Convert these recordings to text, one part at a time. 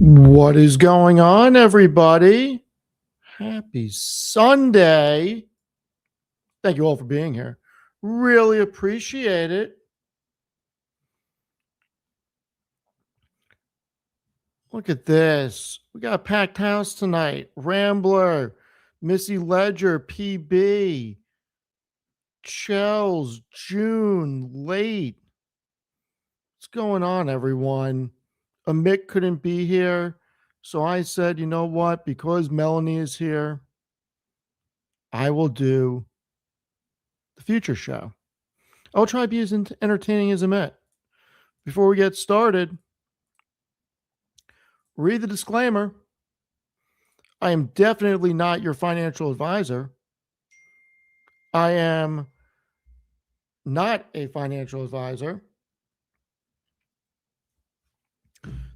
What is going on, everybody? Happy Sunday. Thank you all for being here. Really appreciate it. Look at this. We got a packed house tonight. Rambler, Missy Ledger, PB, Shells, June, Late. What's going on, everyone? Amit couldn't be here. So I said, you know what? Because Melanie is here, I will do the future show. I'll try to be as entertaining as Amit. Before we get started, read the disclaimer. I am definitely not your financial advisor. I am not a financial advisor.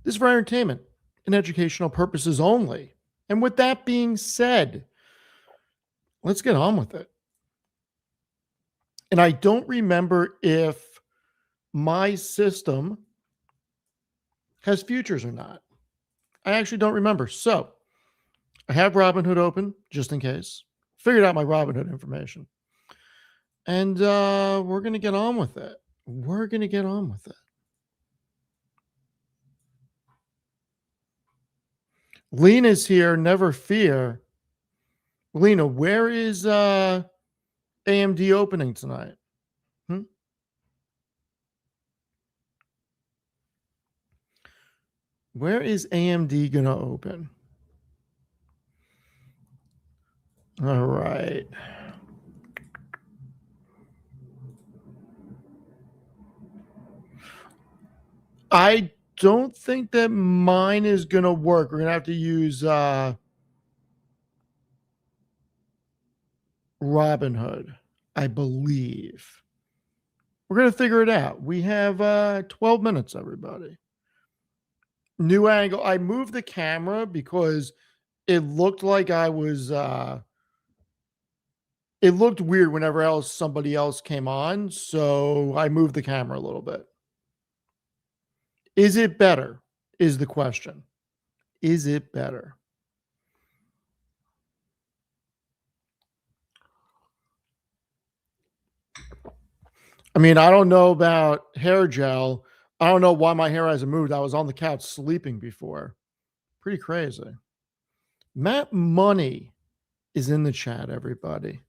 This is for entertainment and educational purposes only. And with that being said, let's get on with it. And I don't remember if my system has futures or not. I actually don't remember. So I have Robinhood open just in case. Figured out my Robinhood information. And we're going to get on with it. We're going to get on with it. Lena's here, never fear. Lena, where is AMD opening tonight? Where is AMD going to open? All right. I don't think that mine is going to work. We're going to have to use Robinhood, I believe. We're going to figure it out. We have 12 minutes, everybody. New angle. I moved the camera because it looked like I was it looked weird whenever somebody else came on, so I moved the camera a little bit. Is it better? Is the question. Is it better? I mean, I don't know about hair gel. I don't know why my hair hasn't moved. I was on the couch sleeping before. Pretty crazy. Matt Money is in the chat, everybody.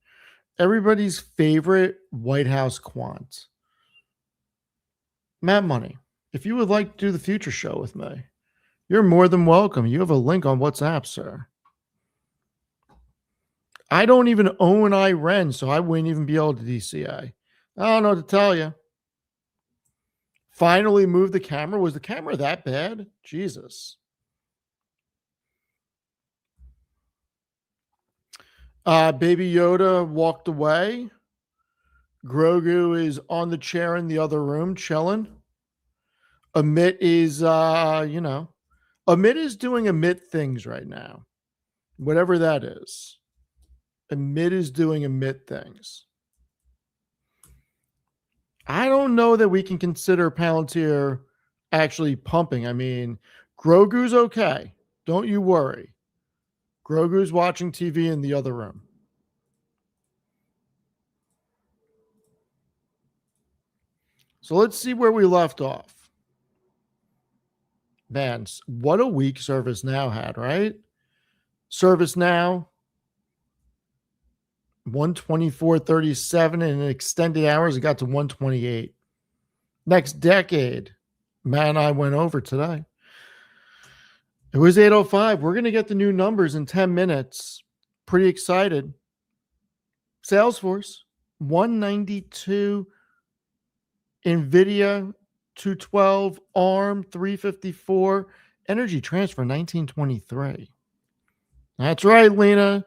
Everybody's favorite White House quant. Matt Money, if you would like to do the future show with me, you're more than welcome. You have a link on WhatsApp, sir. I don't even own IREN, so I wouldn't even be able to DCA. I don't know what to tell you. Finally moved the camera. Was the camera that bad? Jesus. Baby Yoda walked away. Grogu is on the chair in the other room chilling. Amit is, Amit is doing Amit things right now. Whatever that is. Amit is doing Amit things. I don't know that we can consider Palantir actually pumping. I mean, Grogu's okay. Don't you worry. Grogu's watching TV in the other room. So let's see where we left off. Man, what a week ServiceNow had, right? ServiceNow, 124.37 in extended hours. It got to 128. Next decade, Matt and I went over today. It was 8:05. We're going to get the new numbers in 10 minutes. Pretty excited. Salesforce, 192. NVIDIA, 212. ARM, 354. Energy Transfer, 1923. That's right, Lena.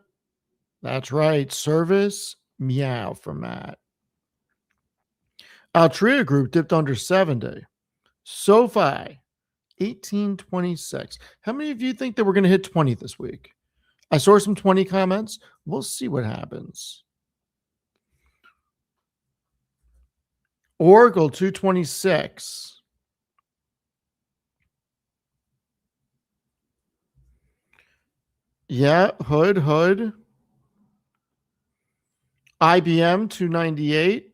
That's right. Service, meow for Matt. Altria Group dipped under 70. SoFi, 1826. How many of you think that we're going to hit 20 this week? I saw some 20 comments. We'll see what happens. Oracle, 226. Yeah, Hood. IBM 298.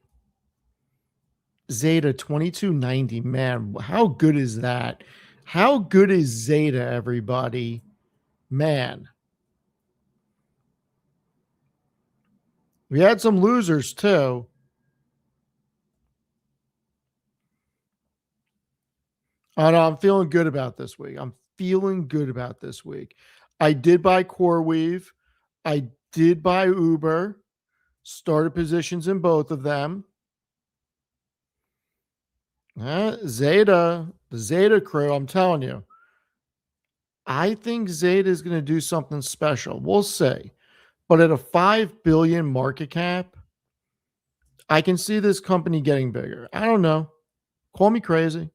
Zeta 2290. Man, how good is that? How good is Zeta, everybody? Man. We had some losers too. Oh no, I'm feeling good about this week. I'm feeling good about this week. I did buy CoreWeave. I did buy Uber. Started positions in both of them. Zeta, the Zeta crew, I'm telling you. I think Zeta is going to do something special. We'll see. But at a 5 billion market cap, I can see this company getting bigger. I don't know. Call me crazy.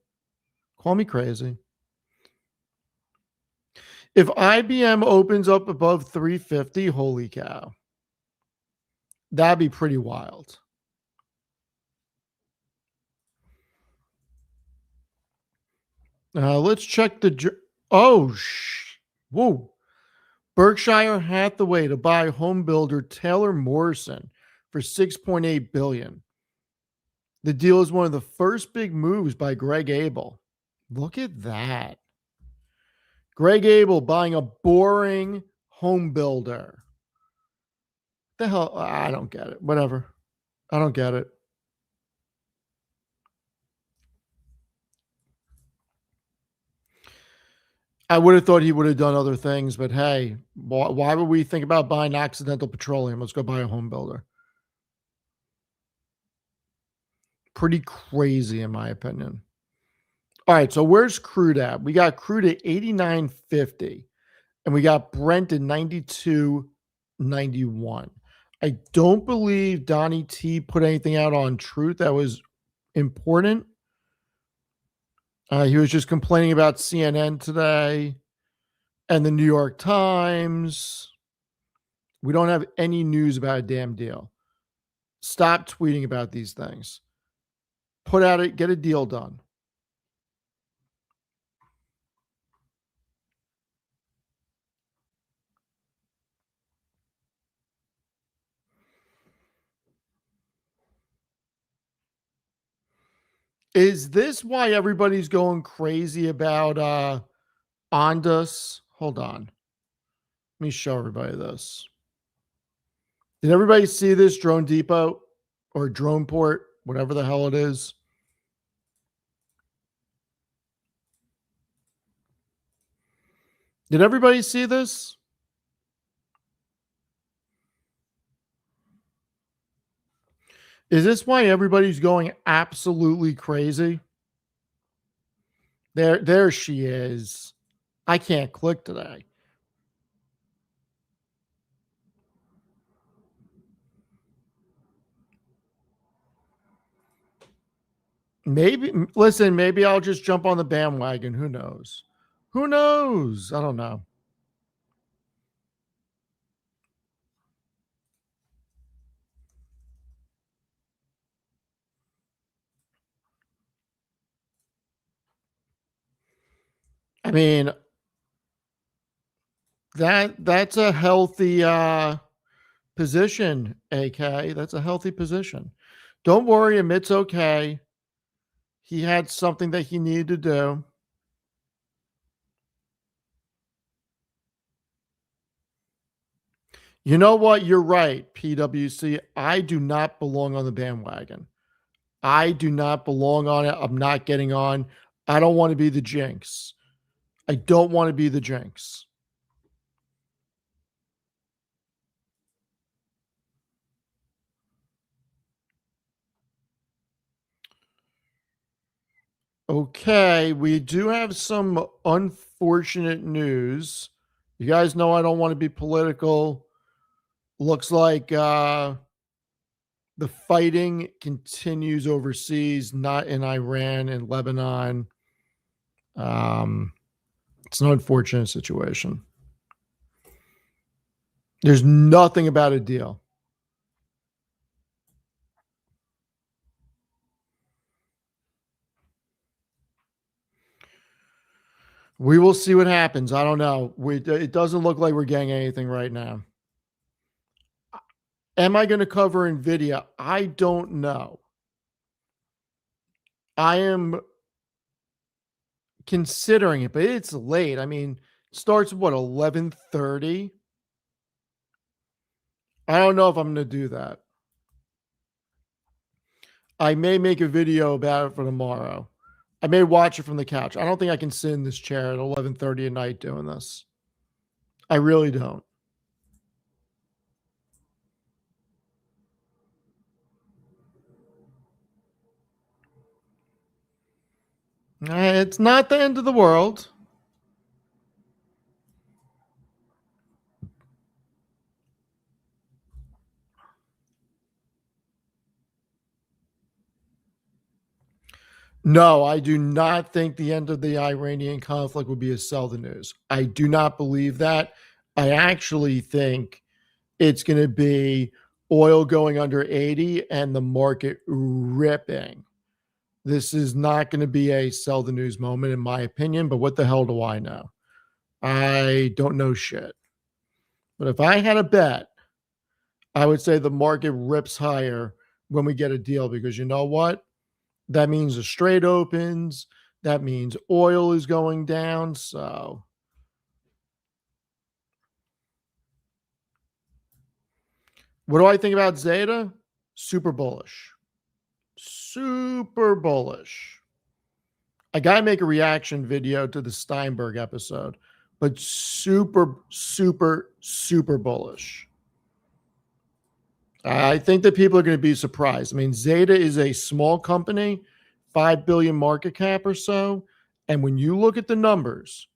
Call me crazy. If IBM opens up above 350, holy cow. That'd be pretty wild. Let's check the. Whoa. Berkshire Hathaway to buy home builder Taylor Morrison for 6.8 billion. The deal is one of the first big moves by Greg Abel. Look at that. Greg Abel buying a boring home builder. The hell? I don't get it. Whatever. I don't get it. I would have thought he would have done other things, but hey, why would we think about buying Occidental Petroleum? Let's go buy a home builder. Pretty crazy, in my opinion. All right, so where's crude at? We got crude at 89.50, and we got Brent at 92.91. I don't believe Donnie T put anything out on Truth that was important. He was just complaining about CNN today and the New York Times. We don't have any news about a damn deal. Stop tweeting about these things. Put out it, get a deal done. Is this why everybody's going crazy about Ondas? Hold on. Let me show everybody this. Did everybody see this Drone Depot or Drone Port, whatever the hell it is? Did everybody see this? Is this why everybody's going absolutely crazy? There she is. I can't click today. Maybe I'll just jump on the bandwagon. Who knows? Who knows? I don't know. I mean, that's a healthy position, AK. That's a healthy position. Don't worry, Amit's okay. He had something that he needed to do. You know what? You're right, PWC. I do not belong on the bandwagon. I do not belong on it. I'm not getting on. I don't want to be the jinx. I don't want to be the jinx. Okay, we do have some unfortunate news. You guys know I don't want to be political. Looks like the fighting continues overseas, not in Iran and Lebanon. Um, it's an unfortunate situation. There's nothing about a deal. We will see what happens. I don't know. It doesn't look like we're getting anything right now. Am I going to cover NVIDIA? I don't know. I am considering it, but it's late. I mean, it starts at what, 11:30? I don't know if I'm going to do that. I may make a video about it for tomorrow. I may watch it from the couch. I don't think I can sit in this chair at 11:30 at night doing this. I really don't. It's not the end of the world. No, I do not think the end of the Iranian conflict would be a sell the news. I do not believe that. I actually think it's going to be oil going under 80 and the market ripping. This is not going to be a sell the news moment, in my opinion, but what the hell do I know? I don't know shit. But if I had a bet, I would say the market rips higher when we get a deal because you know what? That means the Strait opens. That means oil is going down. So, what do I think about Zeta? Super bullish. Super bullish. I got to make a reaction video to the Steinberg episode, but super, super, super bullish. I think that people are going to be surprised. I mean, Zeta is a small company, 5 billion market cap or so. And when you look at the numbers,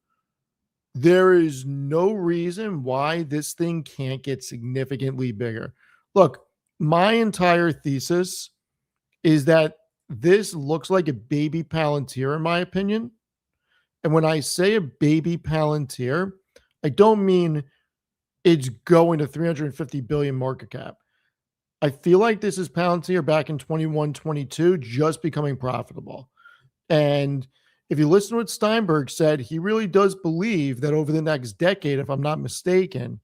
there is no reason why this thing can't get significantly bigger. Look, my entire thesis is that this looks like a baby Palantir, in my opinion. And when I say a baby Palantir, I don't mean it's going to 350 billion market cap. I feel like this is Palantir back in 21, 22, just becoming profitable. And if you listen to what Steinberg said, he really does believe that over the next decade, if I'm not mistaken,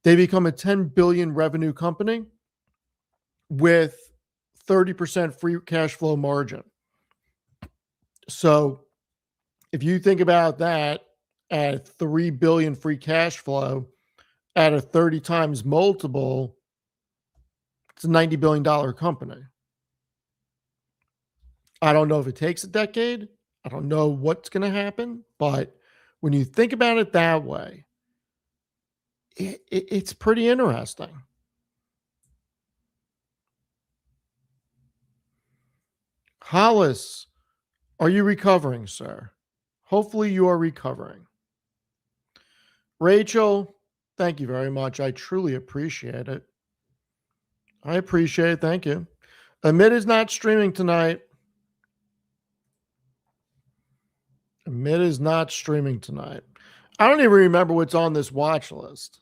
they become a 10 billion revenue company with 30% free cash flow margin. So if you think about that at 3 billion free cash flow at a 30 times multiple, it's a $90 billion company. I don't know if it takes a decade. I don't know what's going to happen. But when you think about it that way, it's pretty interesting. Hollis, are you recovering, sir? Hopefully you are recovering. Rachel, thank you very much. I truly appreciate it. I appreciate it. Thank you. Amit is not streaming tonight. Amit is not streaming tonight. I don't even remember what's on this watch list.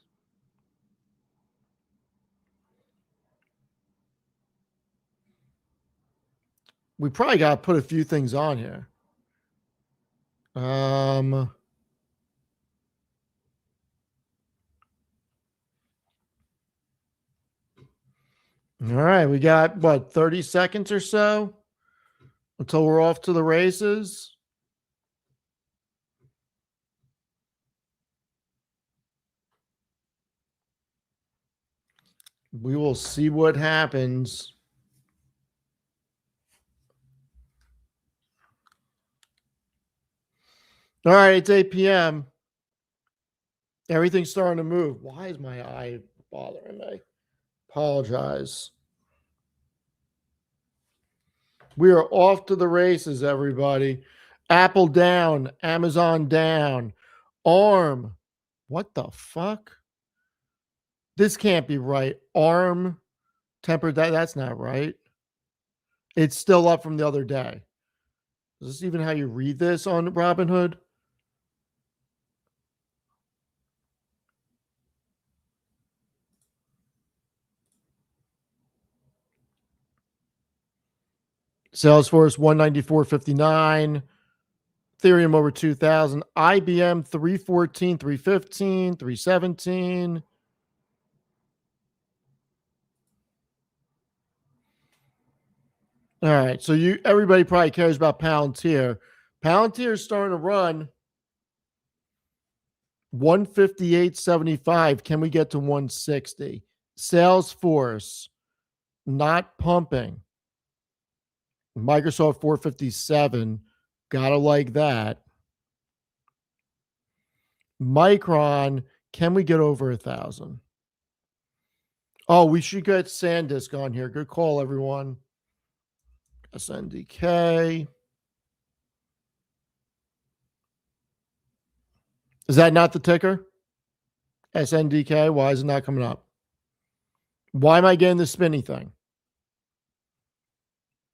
We probably got to put a few things on here. All right, we got what, 30 seconds or so until we're off to the races. We will see what happens. All right, it's 8 p.m. Everything's starting to move. Why is my eye bothering me? Apologize. We are off to the races, everybody. Apple down, Amazon down, ARM. What the fuck? This can't be right. ARM tempered that's not right. It's still up from the other day. Is this even how you read this on Robinhood? Salesforce 194.59, Ethereum over 2,000. IBM 314, 315, 317. All right. So everybody probably cares about Palantir. Palantir is starting to run 158.75. Can we get to 160? Salesforce not pumping. Microsoft 457. Gotta like that. Micron, can we get over 1,000? Oh, we should get SanDisk on here. Good call, everyone. SNDK. Is that not the ticker? SNDK. Why is it not coming up? Why am I getting the spinny thing?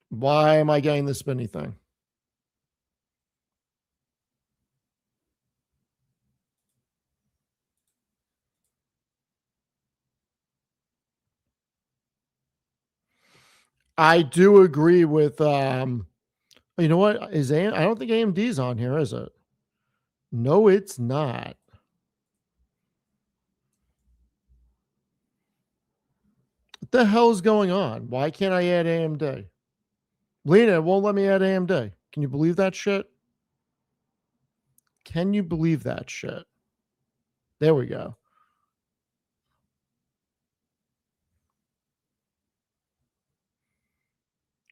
Why am I getting the spinny thing? I do agree with you know what? I don't think AMD's on here, is it? No, it's not. What the hell is going on? Why can't I add AMD? Lena, it won't let me add AMD. Can you believe that shit? Can you believe that shit? There we go.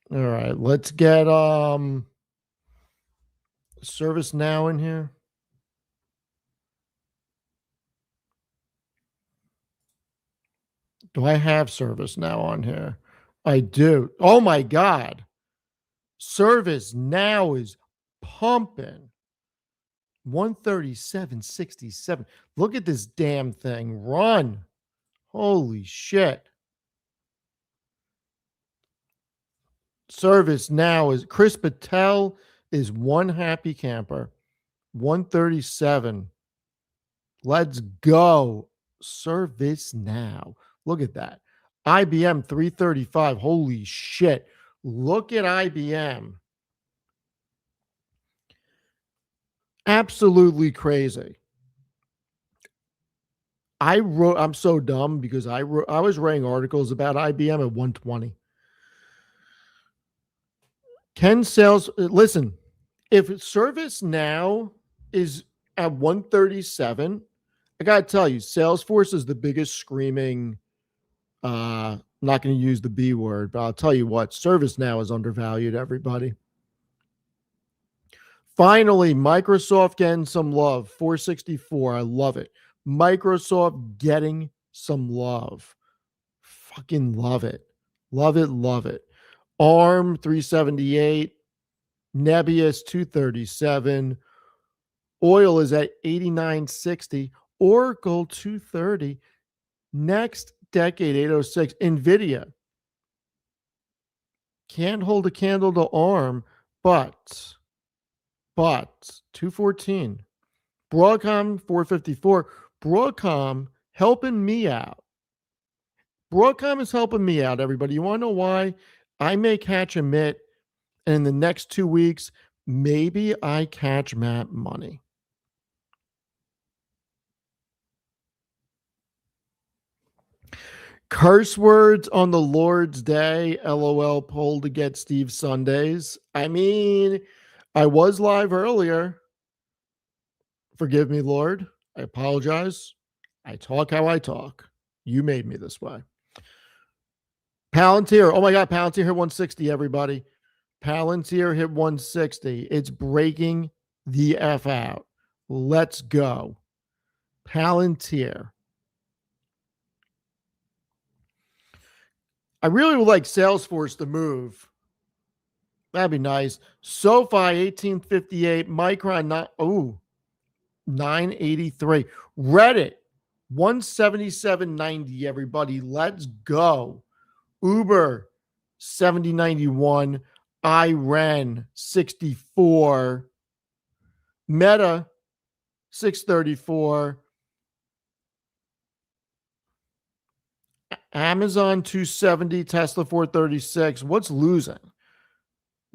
All right, let's get ServiceNow in here. Do I have ServiceNow on here? I do. Oh my God. ServiceNow is pumping. 137.67. Look at this damn thing run. Holy shit. ServiceNow is Chris Patel is one happy camper. 137. Let's go. ServiceNow. Look at that. IBM 335. Holy shit. Look at IBM. Absolutely crazy. I'm so dumb because I was writing articles about IBM at 120. Listen, if ServiceNow is at 137, I got to tell you, Salesforce is the biggest screaming, I'm not going to use the B word, but I'll tell you what, ServiceNow is undervalued, everybody. Finally, Microsoft getting some love, 464. I love it. Microsoft getting some love. Fucking love it. Love it, love it. ARM 378, Nebius 237, oil is at 89.60, Oracle 230, next decade 806, Nvidia can't hold a candle to ARM, but 214, Broadcom 454, Broadcom helping me out. Broadcom is helping me out, everybody. You want to know why? I may catch Amit, and in the next 2 weeks, maybe I catch Matt money. Curse words on the Lord's Day, LOL poll to get Steve Sundays. I mean, I was live earlier. Forgive me, Lord. I apologize. I talk how I talk. You made me this way. Palantir. Oh my God, Palantir hit 160, everybody. Palantir hit 160. It's breaking the F out. Let's go. Palantir. I really would like Salesforce to move. That'd be nice. SoFi 1858. Micron 983. Reddit 177.90. Everybody, let's go. Uber 70.91. IREN 64. Meta 634. Amazon 270, Tesla 436. What's losing?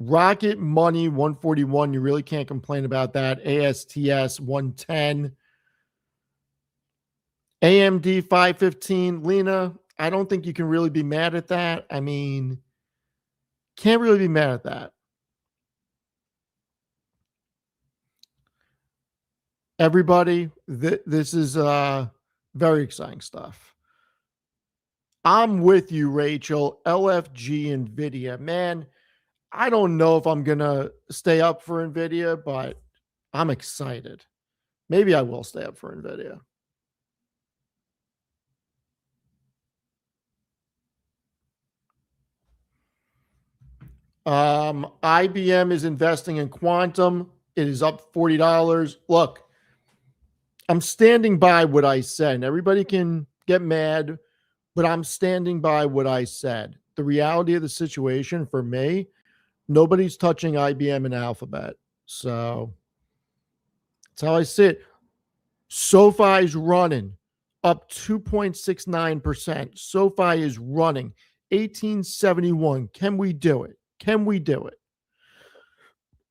Rocket Money 141. You really can't complain about that. ASTS 110. AMD 515. Lena, I don't think you can really be mad at that. I mean, can't really be mad at that. Everybody, this is very exciting stuff. I'm with you, Rachel. LFG NVIDIA. Man, I don't know if I'm going to stay up for NVIDIA, but I'm excited. Maybe I will stay up for NVIDIA. IBM is investing in quantum. It is up $40. Look, I'm standing by what I said. And everybody can get mad, but I'm standing by what I said. The reality of the situation for me, nobody's touching IBM and Alphabet. So that's how I see it. SoFi is running up 2.69%. SoFi is running 1871. Can we do it? Can we do it?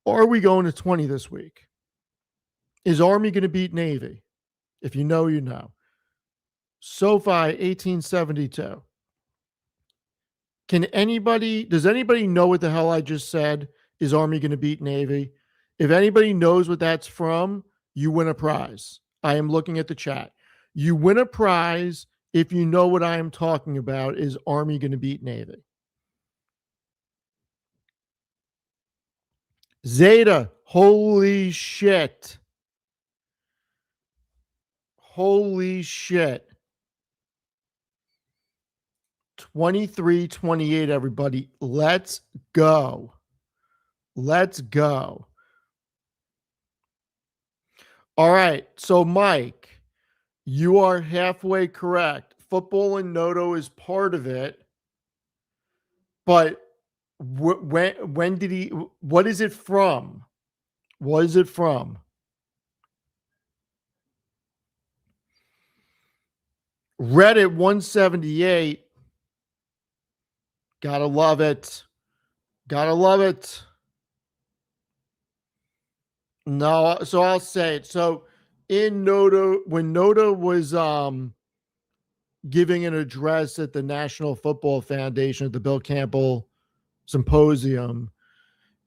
Are we going to 20 this week? Is Army going to beat Navy? If you know, you know. SoFi 1872. Does anybody know what the hell I just said? Is Army going to beat Navy? If anybody knows what that's from, you win a prize. I am looking at the chat. You win a prize if you know what I am talking about. Is Army going to beat Navy? Zeta, holy shit. Holy shit. 23-28, everybody. Let's go. Let's go. All right. So, Mike, you are halfway correct. Football and Noto is part of it. But when did he, what is it from? What is it from? Reddit 178. Gotta love it. Gotta love it. No, so I'll say it. So in Noto, when Noto was giving an address at the National Football Foundation at the Bill Campbell Symposium,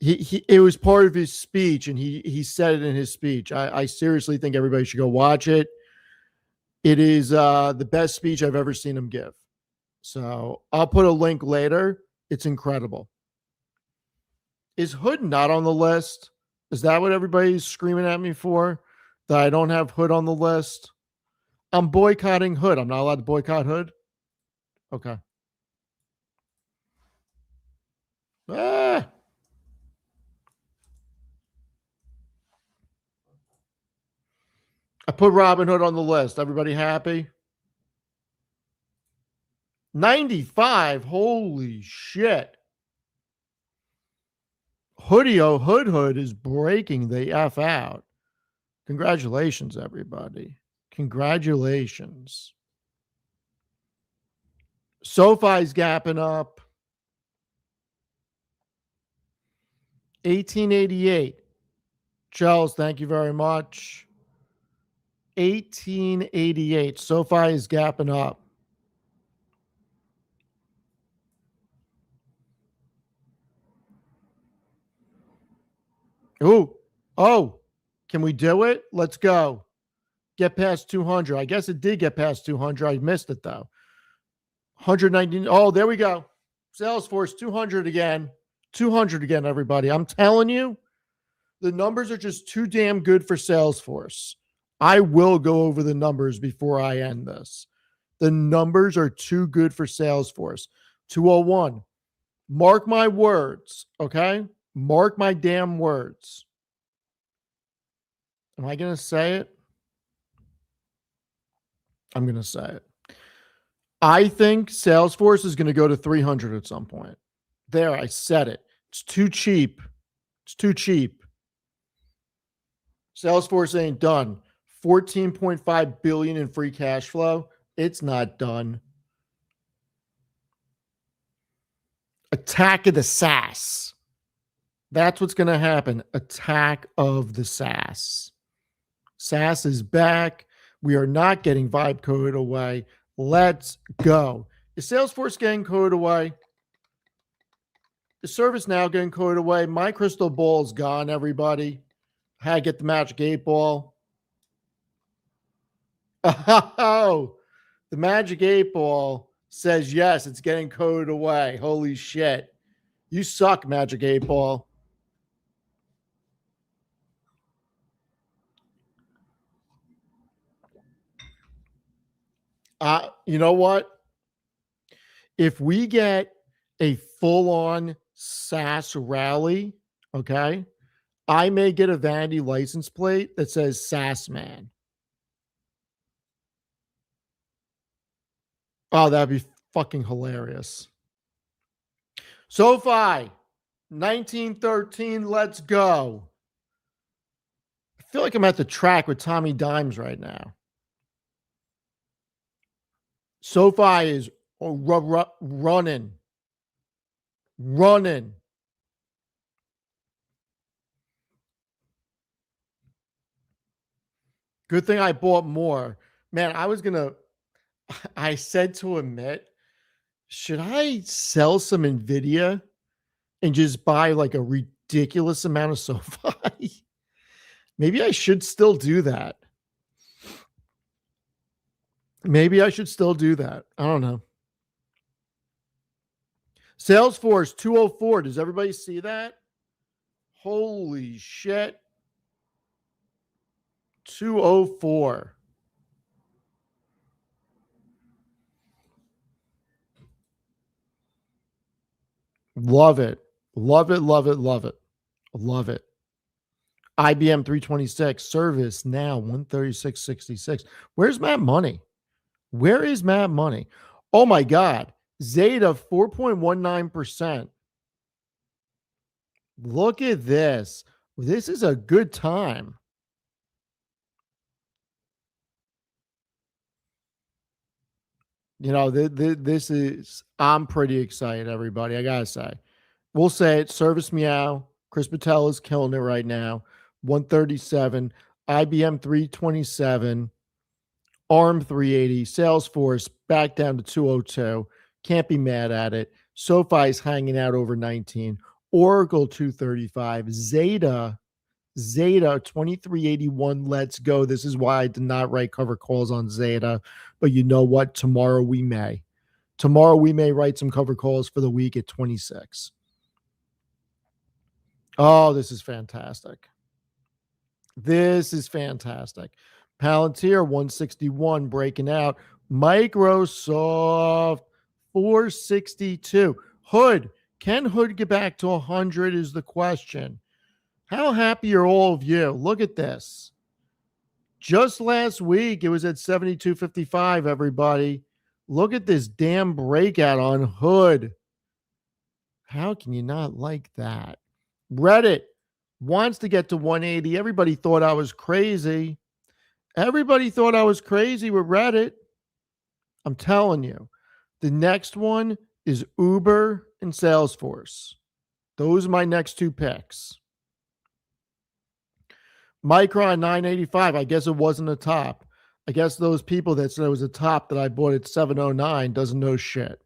it was part of his speech, and he said it in his speech. I seriously think everybody should go watch it. It is the best speech I've ever seen him give. So I'll put a link later. It's incredible. Is Hood not on the list? Is that what everybody's screaming at me for? That I don't have Hood on the list? I'm boycotting Hood. I'm not allowed to boycott Hood? Okay. I put Robin Hood on the list. Everybody happy? 95. Holy shit. Hood is breaking the F out. Congratulations, everybody. Congratulations. SoFi's gapping up. 1888. Charles, thank you very much. 1888. SoFi is gapping up. Oh, can we do it? Let's go. Get past 200. I guess it did get past 200. I missed it though. 119. Oh, there we go. Salesforce 200 again. 200 again, everybody. I'm telling you, the numbers are just too damn good for Salesforce. I will go over the numbers before I end this. The numbers are too good for Salesforce. 201. Mark my words, okay? Mark my damn words. Am I going to say it? I'm going to say it. I think Salesforce is going to go to 300 at some point. There, I said it. It's too cheap. It's too cheap. Salesforce ain't done. 14.5 billion in free cash flow. It's not done. Attack of the SaaS. That's what's going to happen. Attack of the SaaS. SaaS is back. We are not getting vibe code away. Let's go. Is Salesforce getting code away? Is ServiceNow getting code away? My crystal ball's gone, everybody. How to get the magic 8 ball. Oh, the magic 8 ball says yes, it's getting coded away. Holy shit. You suck, magic 8 ball. You know what? If we get a full-on SaaS rally, okay, I may get a vanity license plate that says SaaS man. Oh, that'd be fucking hilarious. SoFi, 1913, let's go. I feel like I'm at the track with Tommy Dimes right now. SoFi is running. Good thing I bought more. Man, I said to Amit, should I sell some NVIDIA and just buy like a ridiculous amount of SoFi? Maybe I should still do that. Maybe I should still do that. I don't know. Salesforce 204. Does everybody see that? Holy shit. 204. Love it. Love it. Love it. Love it. Love it. IBM 326. Service now 136.66. Where's Matt Money? Where is Matt Money? Oh my God. Zeta 4.19%. Look at this. This is a good time. You know, this is, I'm pretty excited, everybody. I got to say, we'll say it. Service Meow. Chris Patel is killing it right now. 137. IBM 327. ARM 380. Salesforce back down to 202. Can't be mad at it. SoFi's hanging out over 19. Oracle 235. Zeta 2381. Let's go. This is why I did not write cover calls on Zeta. But you know what? Tomorrow we may. Tomorrow we may write some cover calls for the week at 26. Oh, this is fantastic. This is fantastic. Palantir 161 breaking out. Microsoft 462. Hood. Can Hood get back to 100 is the question. How happy are all of you? Look at this. Just last week, it was at 72.55, everybody. Look at this damn breakout on Hood. How can you not like that? Reddit wants to get to 180. Everybody thought I was crazy. Everybody thought I was crazy with Reddit. I'm telling you. The next one is Uber and Salesforce. Those are my next two picks. Micron 985. I guess it wasn't a top. I guess those people that said it was a top that I bought at 709 doesn't know shit.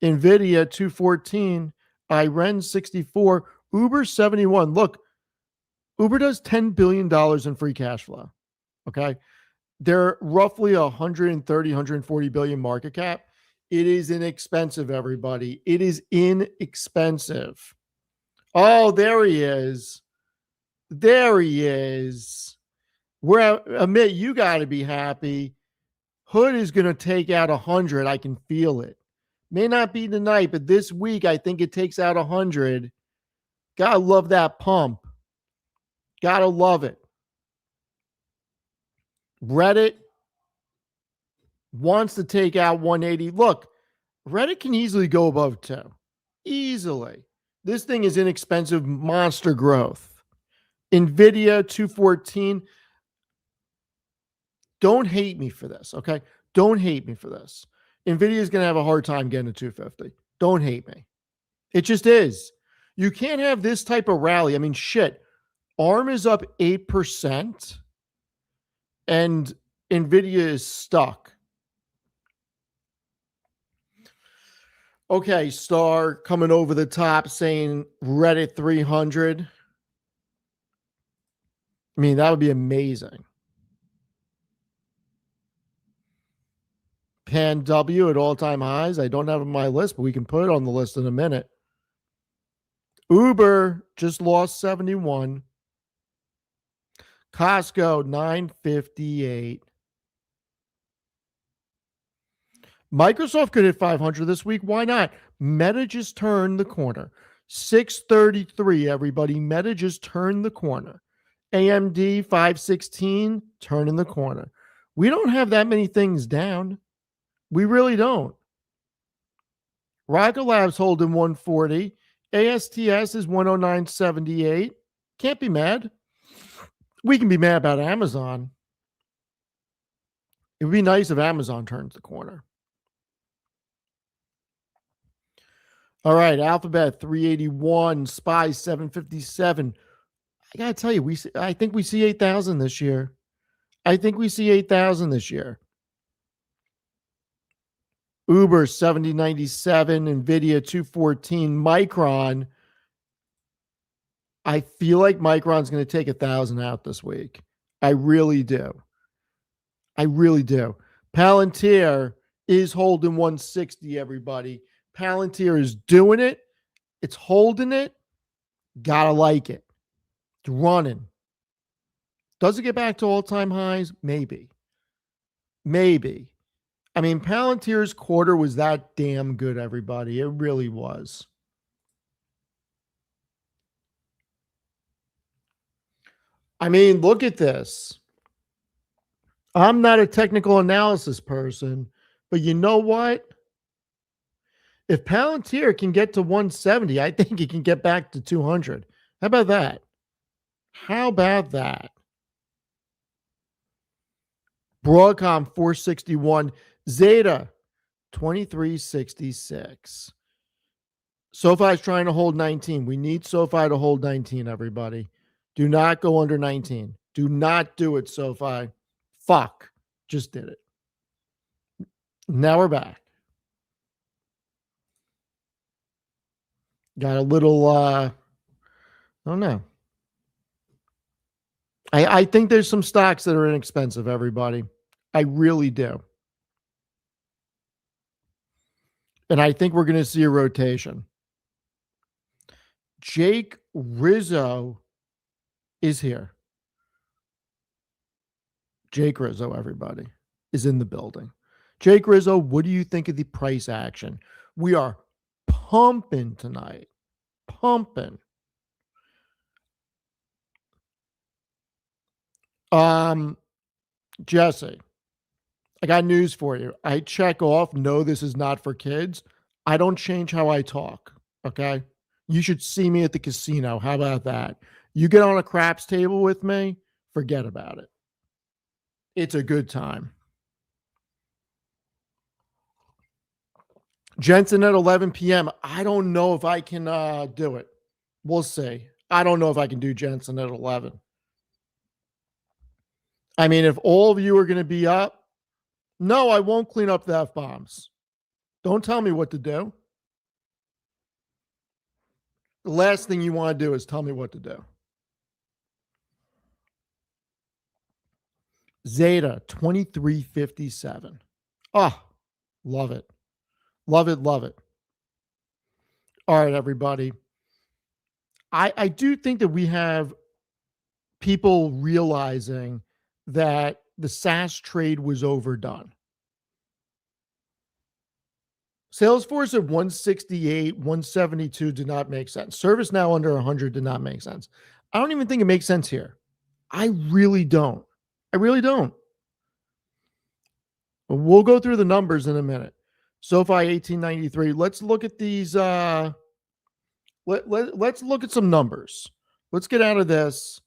NVIDIA 214. IREN 64. Uber 71. Look, Uber does $10 billion in free cash flow. Okay. They're roughly 130, 140 billion market cap. It is inexpensive, everybody. It is inexpensive. Oh, there he is. There he is. Amit, you got to be happy. Hood is going to take out 100. I can feel it. May not be tonight, but this week I think it takes out 100. Gotta love that pump. Gotta love it. Reddit wants to take out 180. Look, Reddit can easily go above 2. Easily. This thing is inexpensive, monster growth. NVIDIA 214. Don't hate me for this, okay? Don't hate me for this. NVIDIA is going to have a hard time getting to 250. Don't hate me. It just is. You can't have this type of rally. I mean, shit. ARM is up 8% and NVIDIA is stuck. Okay, Star coming over the top saying Reddit 300. I mean, that would be amazing. Pan W at all-time highs. I don't have it on my list, but we can put it on the list in a minute. Uber just lost 71. Costco 958. Microsoft could hit 500 this week. Why not? Meta just turned the corner. 633, everybody. Meta just turned the corner. AMD 516, turning the corner. We don't have that many things down. We really don't. Rocket Labs holding 140. ASTS is 109.78. Can't be mad. We can be mad about Amazon. It would be nice if Amazon turns the corner. All right, Alphabet 381, Spy 757. I gotta tell you, I think we see 8,000 this year. I think we see 8,000 this year. Uber 7097, Nvidia 214, Micron. I feel like Micron's going to take 1,000 out this week. I really do. I really do. Palantir is holding 160, everybody. Palantir is doing it. It's holding it. Gotta like it. It's running. Does it get back to all-time highs? Maybe. Maybe. I mean, Palantir's quarter was that damn good, everybody. It really was. I mean, look at this. I'm not a technical analysis person, but you know what? If Palantir can get to 170, I think it can get back to 200. How about that? How about that? Broadcom 461, Zeta 2366. SoFi is trying to hold 19. We need SoFi to hold 19, everybody. Do not go under 19. Do not do it, SoFi. Fuck. Just did it. Now we're back. Got a little, I don't know. I think there's some stocks that are inexpensive, everybody. I really do. And I think we're going to see a rotation. Jake Rizzo is here. Jake Rizzo, everybody, is in the building. Jake Rizzo, what do you think of the price action? We are pumping tonight. Pumping. Jesse, I got news for you. I check off, no, this is not for kids. I don't change how I talk, okay? You should see me at the casino. How about that? You get on a craps table with me, forget about it. It's a good time. Jensen at 11 p.m. I don't know if I can do it. We'll see. I don't know if I can do Jensen at 11. I mean, if all of you are going to be up, no, I won't clean up the F-bombs. Don't tell me what to do. The last thing you want to do is tell me what to do. Zeta 2357. Oh, love it. Love it. Love it. All right, everybody. I do think that we have people realizing that the SaaS trade was overdone. Salesforce at 168, 172 did not make sense. ServiceNow under 100 did not make sense. I don't even think it makes sense here. I really don't. I really don't. We'll go through the numbers in a minute. SoFi 1893. Let's look at these. Let's look at some numbers. Let's get out of this.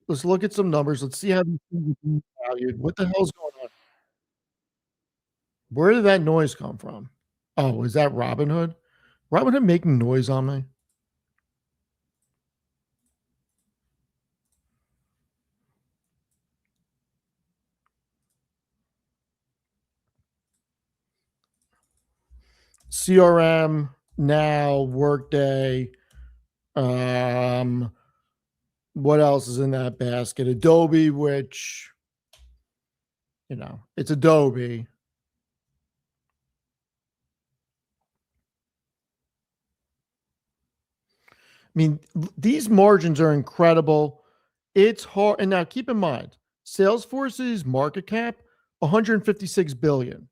Let's look at some numbers. Let's see how these things are being valued. What the hell's going on? Where did that noise come from? Oh, is that Robinhood? Robinhood making noise on me? CRM, Now, Workday. What else is in that basket? Adobe, which, it's Adobe. I mean, these margins are incredible. It's hard. And now keep in mind, Salesforce's market cap, 156 billion.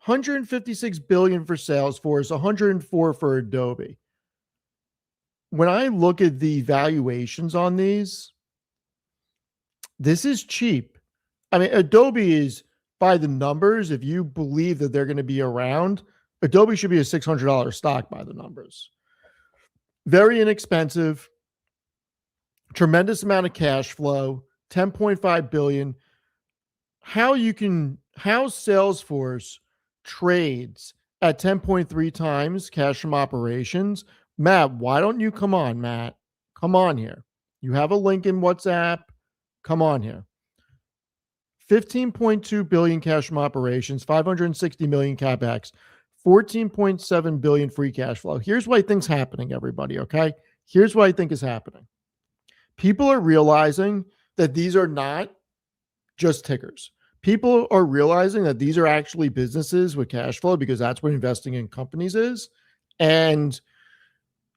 156 billion for Salesforce, 104 for Adobe. When I look at the valuations on these, this is cheap. I mean, Adobe is by the numbers. If you believe that they're going to be around, Adobe should be a $600 stock by the numbers. Very inexpensive, tremendous amount of cash flow, 10.5 billion. How Salesforce trades at 10.3 times cash from operations. Matt, why don't you come on, Matt? Come on here. You have a link in WhatsApp. Come on here. 15.2 billion cash from operations, 560 million capex, 14.7 billion free cash flow. Here's why things happening, everybody, okay? Here's what I think is happening. People are realizing that these are not just tickers. People are realizing that these are actually businesses with cash flow because that's what investing in companies is. And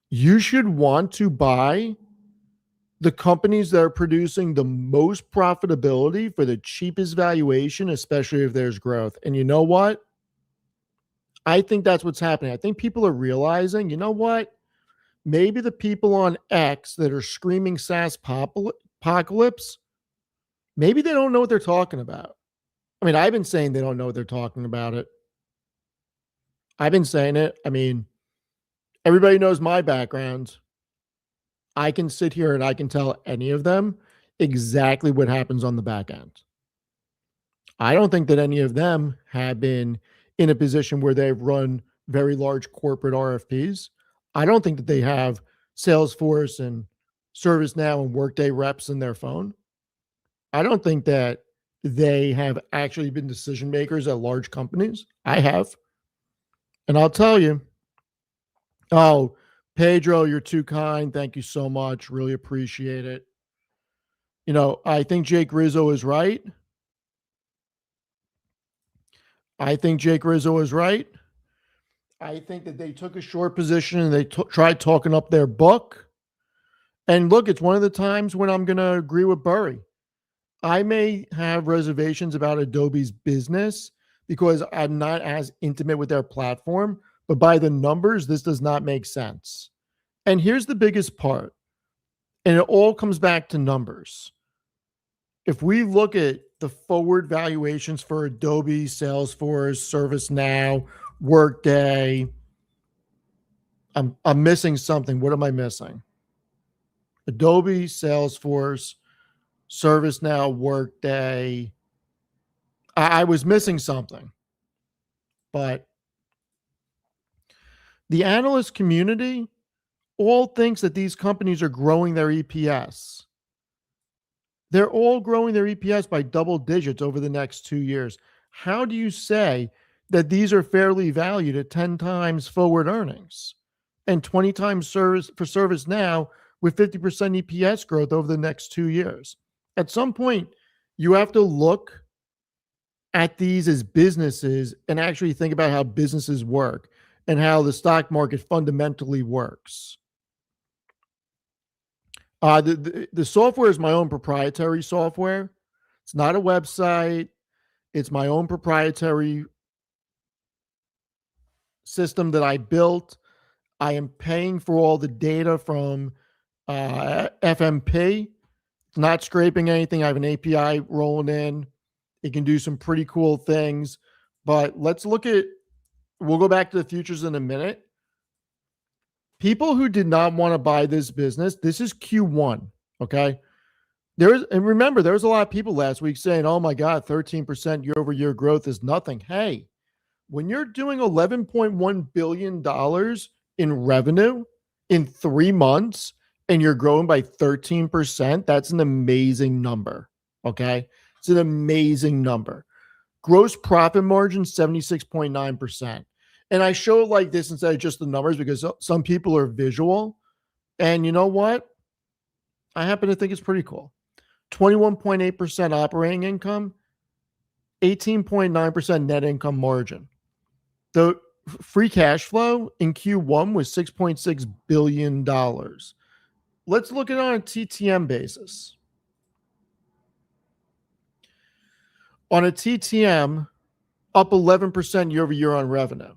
you should want to buy the companies that are producing the most profitability for the cheapest valuation, especially if there's growth. And you know what? I think that's what's happening. I think people are realizing, you know what? Maybe the people on X that are screaming SaaS apocalypse, maybe they don't know what they're talking about. I mean, I've been saying they don't know what they're talking about it. I've been saying it. I mean, everybody knows my background. I can sit here and I can tell any of them exactly what happens on the back end. I don't think that any of them have been in a position where they've run very large corporate RFPs. I don't think that they have Salesforce and ServiceNow and Workday reps in their phone. I don't think that they have actually been decision makers at large companies. I have. And I'll tell you, oh, Pedro, you're too kind. Thank you so much. Really appreciate it. I think Jake Rizzo is right. I think that they took a short position and they tried talking up their book. And look, it's one of the times when I'm going to agree with Burry. I may have reservations about Adobe's business because I'm not as intimate with their platform, but by the numbers, this does not make sense. And here's the biggest part, and it all comes back to numbers. If we look at the forward valuations for Adobe, Salesforce, ServiceNow, Workday, I'm missing something. What am I missing? Adobe, Salesforce, ServiceNow, Workday. I was missing something. But the analyst community all thinks that these companies are growing their EPS. They're all growing their EPS by double digits over the next 2 years. How do you say that these are fairly valued at 10 times forward earnings and 20 times service for ServiceNow with 50% EPS growth over the next 2 years? At some point, you have to look at these as businesses and actually think about how businesses work and how the stock market fundamentally works. The software is my own proprietary software. It's not a website. It's my own proprietary system that I built. I am paying for all the data from FMP. It's not scraping anything. I have an API rolling in. It can do some pretty cool things. But let's look at, we'll go back to the futures in a minute. People who did not want to buy this business, this is Q1, okay? And remember, there was a lot of people last week saying, oh my God, 13% year over year growth is nothing. Hey, when you're doing $11.1 billion in revenue in 3 months and you're growing by 13%, that's an amazing number, okay? It's an amazing number. Gross profit margin, 76.9%. And I show it like this instead of just the numbers because some people are visual. And you know what? I happen to think it's pretty cool. 21.8% operating income, 18.9% net income margin. The free cash flow in Q1 was $6.6 billion. Let's look at it on a TTM basis. On a TTM, up 11% year over year on revenue.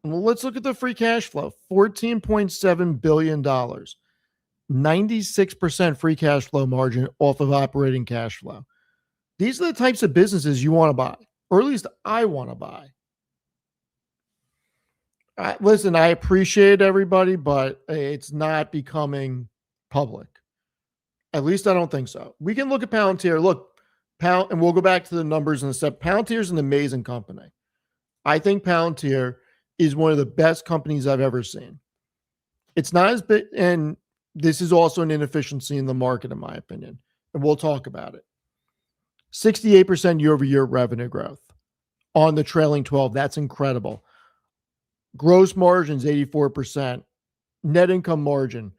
Well, let's look at the free cash flow, $14.7 billion, 96% free cash flow margin off of operating cash flow. These are the types of businesses you want to buy, or at least I want to buy. Listen, I appreciate everybody, but it's not becoming public. At least I don't think so. We can look at Palantir. Look, and we'll go back to the numbers in a step. Palantir is an amazing company. I think Palantir is one of the best companies I've ever seen. It's not as big, and this is also an inefficiency in the market, in my opinion, and we'll talk about it. 68% year-over-year revenue growth on the trailing 12. That's incredible. Gross margins, 84%. Net income margin,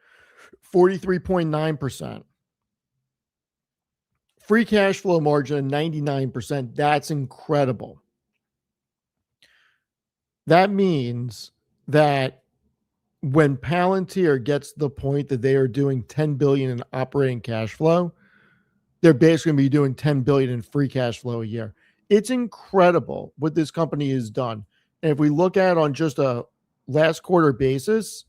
43.9%. Free cash flow margin, 99%. That's incredible. That means that when Palantir gets to the point that they are doing $10 billion in operating cash flow, they're basically going to be doing $10 billion in free cash flow a year. It's incredible what this company has done. And if we look at it on just a last quarter basis,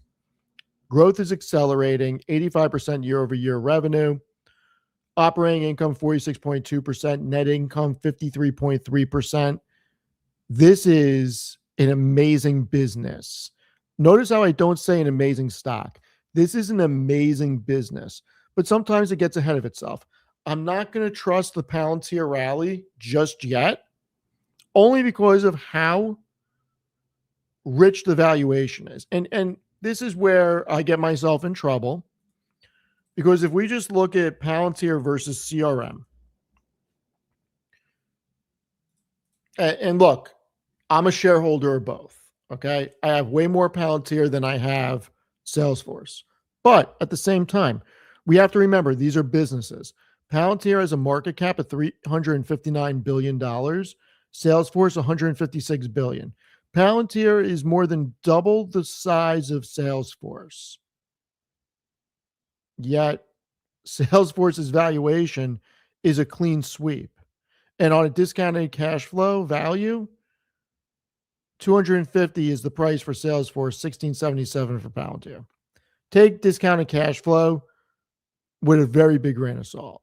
growth is accelerating, 85% year over year revenue, operating income 46.2%, net income 53.3%. This is an amazing business. Notice how I don't say an amazing stock. This is an amazing business, but sometimes it gets ahead of itself. I'm not going to trust the Palantir rally just yet, only because of how rich the valuation is. And this is where I get myself in trouble, because if we just look at Palantir versus CRM, and look, I'm a shareholder of both, okay? I have way more Palantir than I have Salesforce. But at the same time, we have to remember these are businesses. Palantir has a market cap of $359 billion. Salesforce, $156 billion. Palantir is more than double the size of Salesforce. Yet, Salesforce's valuation is a clean sweep. And on a discounted cash flow value, 250 is the price for Salesforce, 1677 for Palantir. Take discounted cash flow with a very big grain of salt.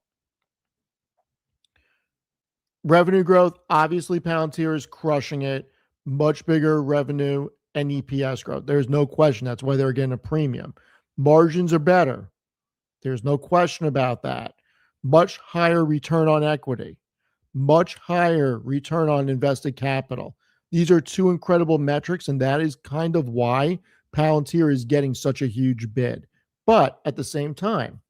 Revenue growth, obviously Palantir is crushing it. Much bigger revenue and EPS growth. There's no question. That's why they're getting a premium. Margins are better. There's no question about that. Much higher return on equity. Much higher return on invested capital. These are two incredible metrics, and that is kind of why Palantir is getting such a huge bid. But at the same time,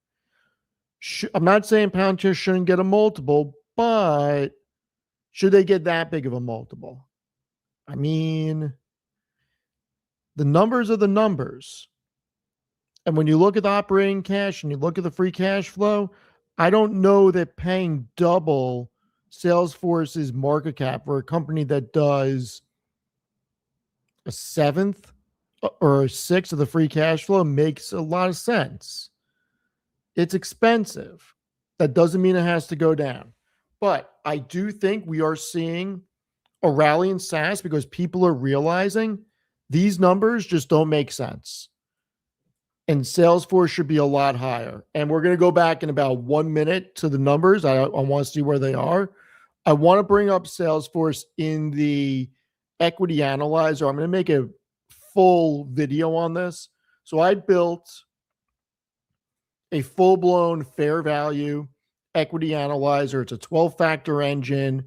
I'm not saying Palantir shouldn't get a multiple, but should they get that big of a multiple? I mean, the numbers are the numbers. And when you look at the operating cash and you look at the free cash flow, I don't know that paying double Salesforce's market cap for a company that does a seventh or a sixth of the free cash flow makes a lot of sense. It's expensive. That doesn't mean it has to go down. But I do think we are seeing a rally in SaaS because people are realizing these numbers just don't make sense. And Salesforce should be a lot higher. And we're going to go back in about 1 minute to the numbers. I want to see where they are. I want to bring up Salesforce in the equity analyzer. I'm going to make a full video on this. So I built a full-blown fair value equity analyzer. It's a 12-factor engine.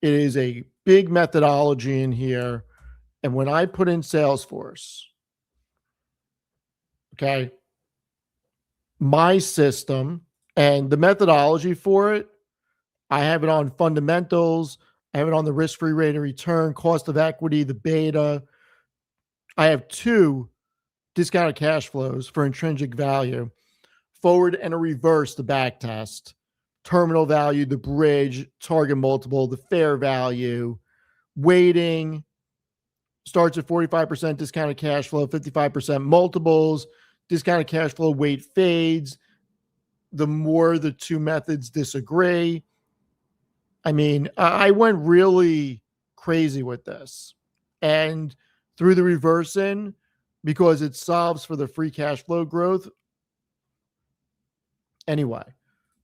It is a big methodology in here. And when I put in Salesforce, okay, my system and the methodology for it, I have it on fundamentals. I have it on the risk-free rate of return, cost of equity, the beta, I have two discounted cash flows for intrinsic value, forward and a reverse, the back test, terminal value, the bridge, target multiple, the fair value, weighting, starts at 45% discounted cash flow, 55% multiples, discounted cash flow weight fades the more the two methods disagree. I mean, I went really crazy with this. And through the reverse in, because it solves for the free cash flow growth. Anyway,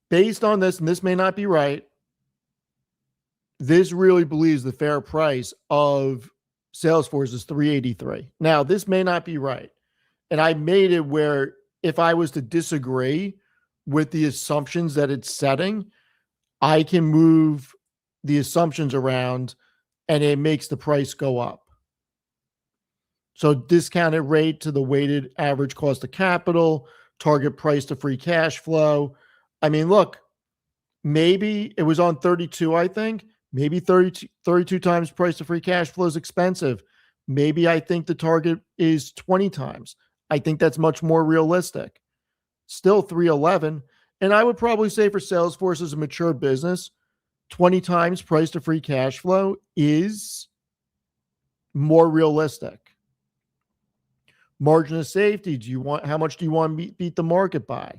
based on this, and this may not be right, this really believes the fair price of Salesforce is 383. Now, this may not be right. And I made it where if I was to disagree with the assumptions that it's setting, I can move the assumptions around and it makes the price go up. So discounted rate to the weighted average cost of capital, target price to free cash flow. I mean, look, maybe it was on 32, I think. Maybe 32 times price to free cash flow is expensive. Maybe I think the target is 20 times. I think that's much more realistic. Still 311. And I would probably say for Salesforce as a mature business, 20 times price to free cash flow is more realistic. Margin of safety, how much do you want to beat the market by?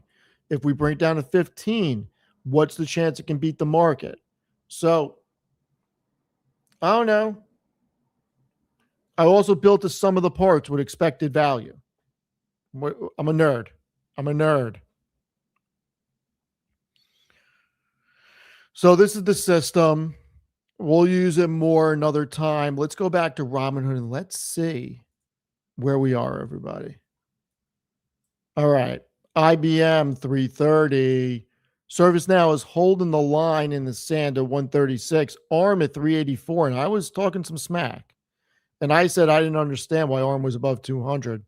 If we bring it down to 15, what's the chance it can beat the market? So, I don't know. I also built a sum of the parts with expected value. I'm a nerd. So this is the system. We'll use it more another time. Let's go back to Robinhood and let's see where we are, everybody. All right. IBM 330. ServiceNow is holding the line in the sand at 136. ARM at 384. And I was talking some smack. And I said I didn't understand why ARM was above 200.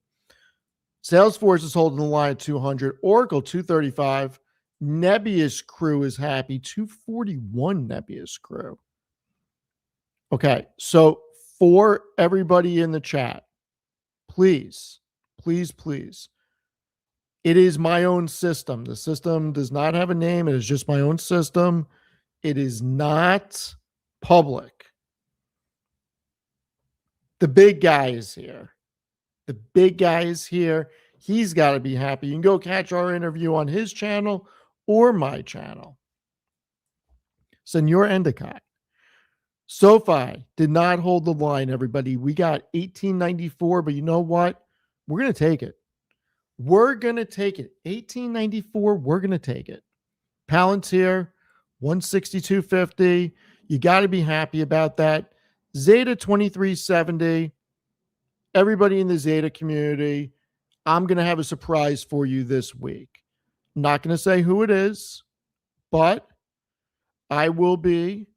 Salesforce is holding the line at 200. Oracle 235. Nebius Crew is happy. 241 Nebius Crew. Okay, so for everybody in the chat, please. It is my own system. The system does not have a name. It is just my own system. It is not public. The big guy is here. He's got to be happy. You can go catch our interview on his channel or my channel. Senor Endicott. SoFi did not hold the line, everybody. We got 1894, but you know what? We're going to take it. 1894, we're going to take it. Palantir, 162.50. You got to be happy about that. Zeta, 2370. Everybody in the Zeta community, I'm going to have a surprise for you this week. I'm not going to say who it is, but I will be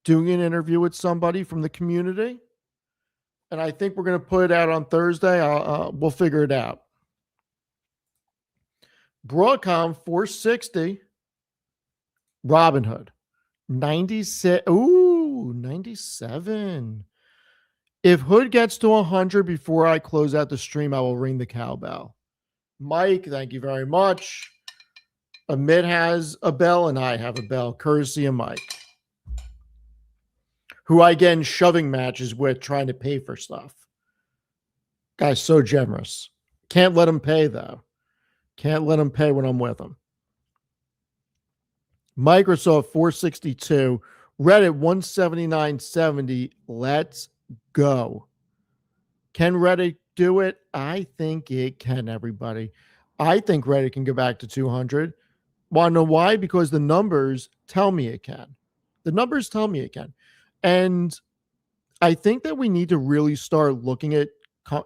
doing an interview with somebody from the community. And I think we're going to put it out on Thursday. We'll figure it out. Broadcom, 460. Robinhood, 96. Ooh, 97. If Hood gets to 100 before I close out the stream, I will ring the cowbell. Mike, thank you very much. Amit has a bell and I have a bell, courtesy of Mike, who I get in shoving matches with trying to pay for stuff. Guy's so generous. Can't let him pay, though. Can't let him pay when I'm with him. Microsoft, 462. Reddit, 179.70. Let's go. Can Reddit do it? I think it can, everybody. I think Reddit can go back to 200. Want to know why? Because the numbers tell me it can. And I think that we need to really start looking at,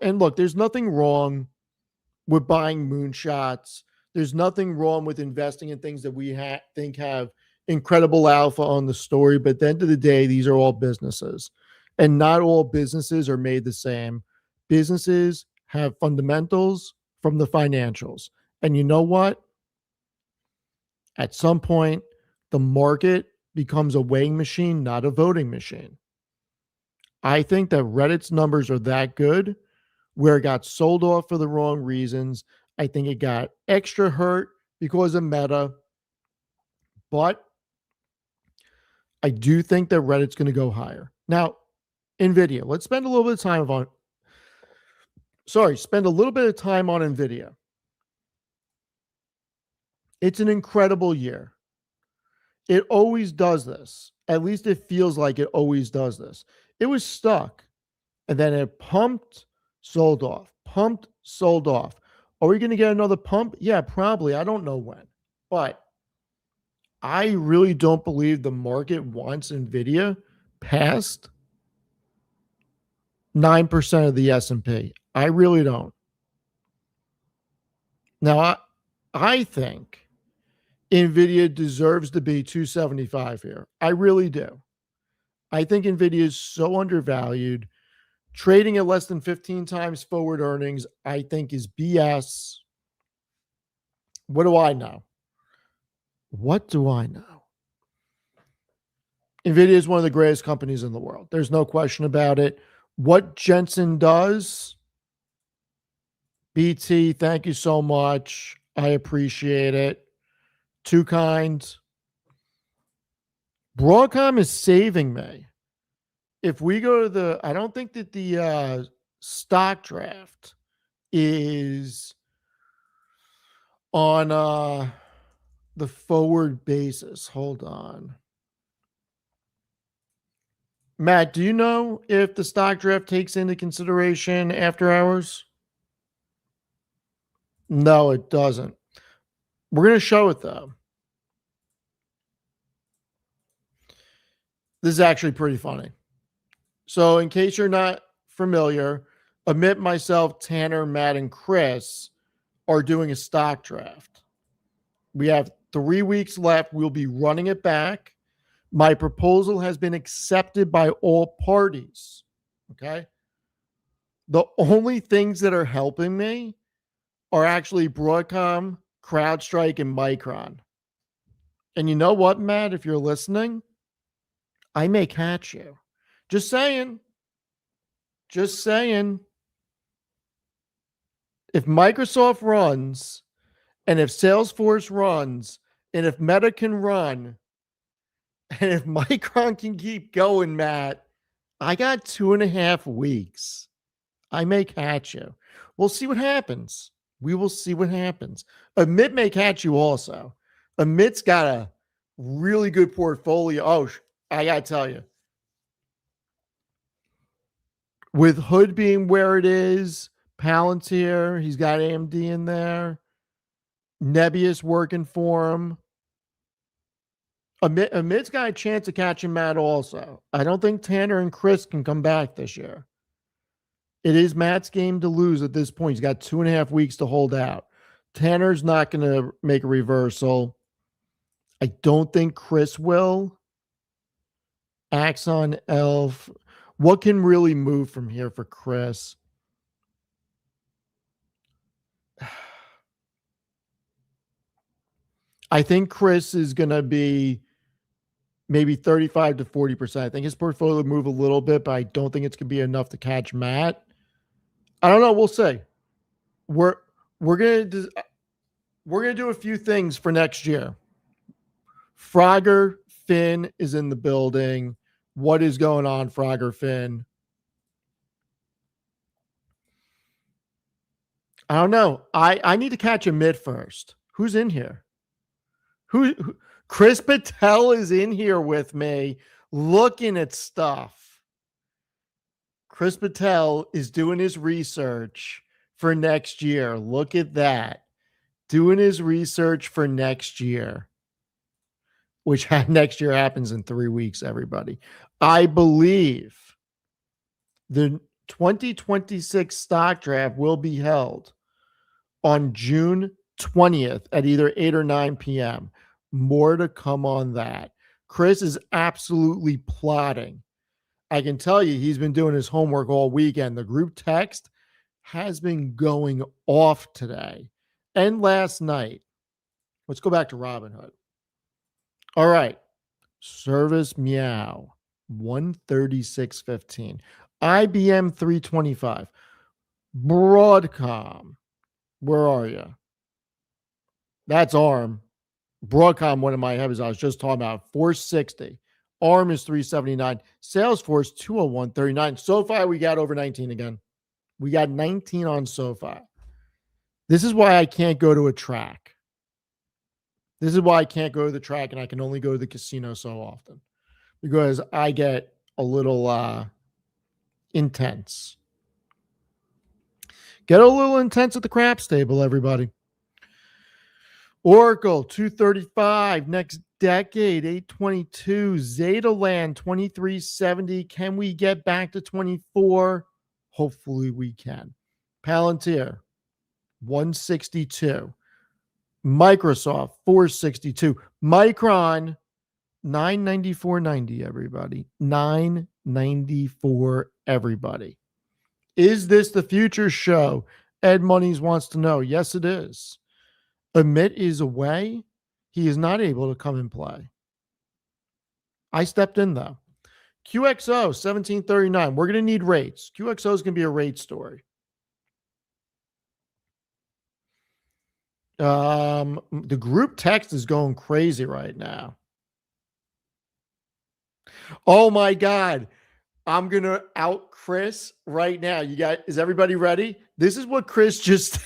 and look, there's nothing wrong with buying moonshots. There's nothing wrong with investing in things that we think have incredible alpha on the story. But at the end of the day, these are all businesses. And not all businesses are made the same. Businesses have fundamentals from the financials. And you know what? At some point, the market becomes a weighing machine, not a voting machine. I think that Reddit's numbers are that good where it got sold off for the wrong reasons. I think it got extra hurt because of Meta, but I do think that Reddit's going to go higher. Now, NVIDIA, let's spend a little bit of time on, spend a little bit of time on NVIDIA. It's an incredible year. It always does this. At least it feels like it always does this. It was stuck and then it pumped, sold off, pumped, sold off. Are we going to get another pump? Yeah, probably. I don't know when. But I really don't believe the market wants NVIDIA past 9% of the S&P. I really don't. Now, I think NVIDIA deserves to be 275 here. I really do. I think NVIDIA is so undervalued. Trading at less than 15 times forward earnings, I think, is BS. What do I know? What do I know? NVIDIA is one of the greatest companies in the world. There's no question about it. What Jensen does, BT, thank you so much. I appreciate it. Too kind. Broadcom is saving me. If we go to I don't think that the stock draft is on the forward basis. Hold on. Matt, do you know if the stock draft takes into consideration after hours? No, it doesn't. We're going to show it, though. This is actually pretty funny. So in case you're not familiar, Amit, myself, Tanner, Matt, and Chris are doing a stock draft. We have 3 weeks left. We'll be running it back. My proposal has been accepted by all parties. Okay. The only things that are helping me are actually Broadcom, CrowdStrike, and Micron. And you know what, Matt? If you're listening, I may catch you. Just saying. Just saying. If Microsoft runs, and if Salesforce runs, and if Meta can run, and if Micron can keep going, Matt, I got 2.5 weeks. I may catch you. We'll see what happens. We will see what happens. Amit may catch you also. Amit's got a really good portfolio. Oh, I got to tell you. With Hood being where it is, Palantir, he's got AMD in there. Nebius working for him. Amit's got a chance of catching Matt also. I don't think Tanner and Chris can come back this year. It is Matt's game to lose at this point. He's got 2.5 weeks to hold out. Tanner's not going to make a reversal. I don't think Chris will. Axon, Elf. What can really move from here for Chris? I think Chris is going to be maybe 35 to 40%. I think his portfolio will move a little bit, but I don't think it's going to be enough to catch Matt. I don't know. We'll see. We're going to do a few things for next year. Frogger Finn is in the building. What is going on, Frogger Finn? I don't know. I need to catch Amit first. Who's in here? Who Chris Patel is in here with me looking at stuff. Chris Patel is doing his research for next year. Look at that. Doing his research for next year, which next year happens in 3 weeks, everybody. I believe the 2026 stock draft will be held on June 20th at either 8 or 9 p.m. More to come on that. Chris is absolutely plotting. I can tell you he's been doing his homework all weekend. The group text has been going off today and last night. Let's go back to Robinhood. All right. Service Meow, 136.15. IBM 325. Broadcom. Where are you? That's ARM. Broadcom, one of my heavies I was just talking about, 460. ARM is 379. Salesforce, 201.39. SoFi, we got over 19 again. We got 19 on SoFi. This is why I can't go to a track. This is why I can't go to the track and I can only go to the casino so often, because I get a little intense. Get a little intense at the craps table, everybody. Oracle, 235. Next decade, 822. Zetaland, 2370. Can we get back to 24? Hopefully we can. Palantir, 162. Microsoft, 462. Micron, 994.90, everybody. 994, everybody. Is this the future show? Ed Monies wants to know. Yes, it is. Amit is away. He is not able to come and play. I stepped in, though. QXO, 1739. We're going to need rates. QXO is going to be a rate story. The group text is going crazy right now. Oh my God. I'm going to out Chris right now. Is everybody ready? This is what Chris just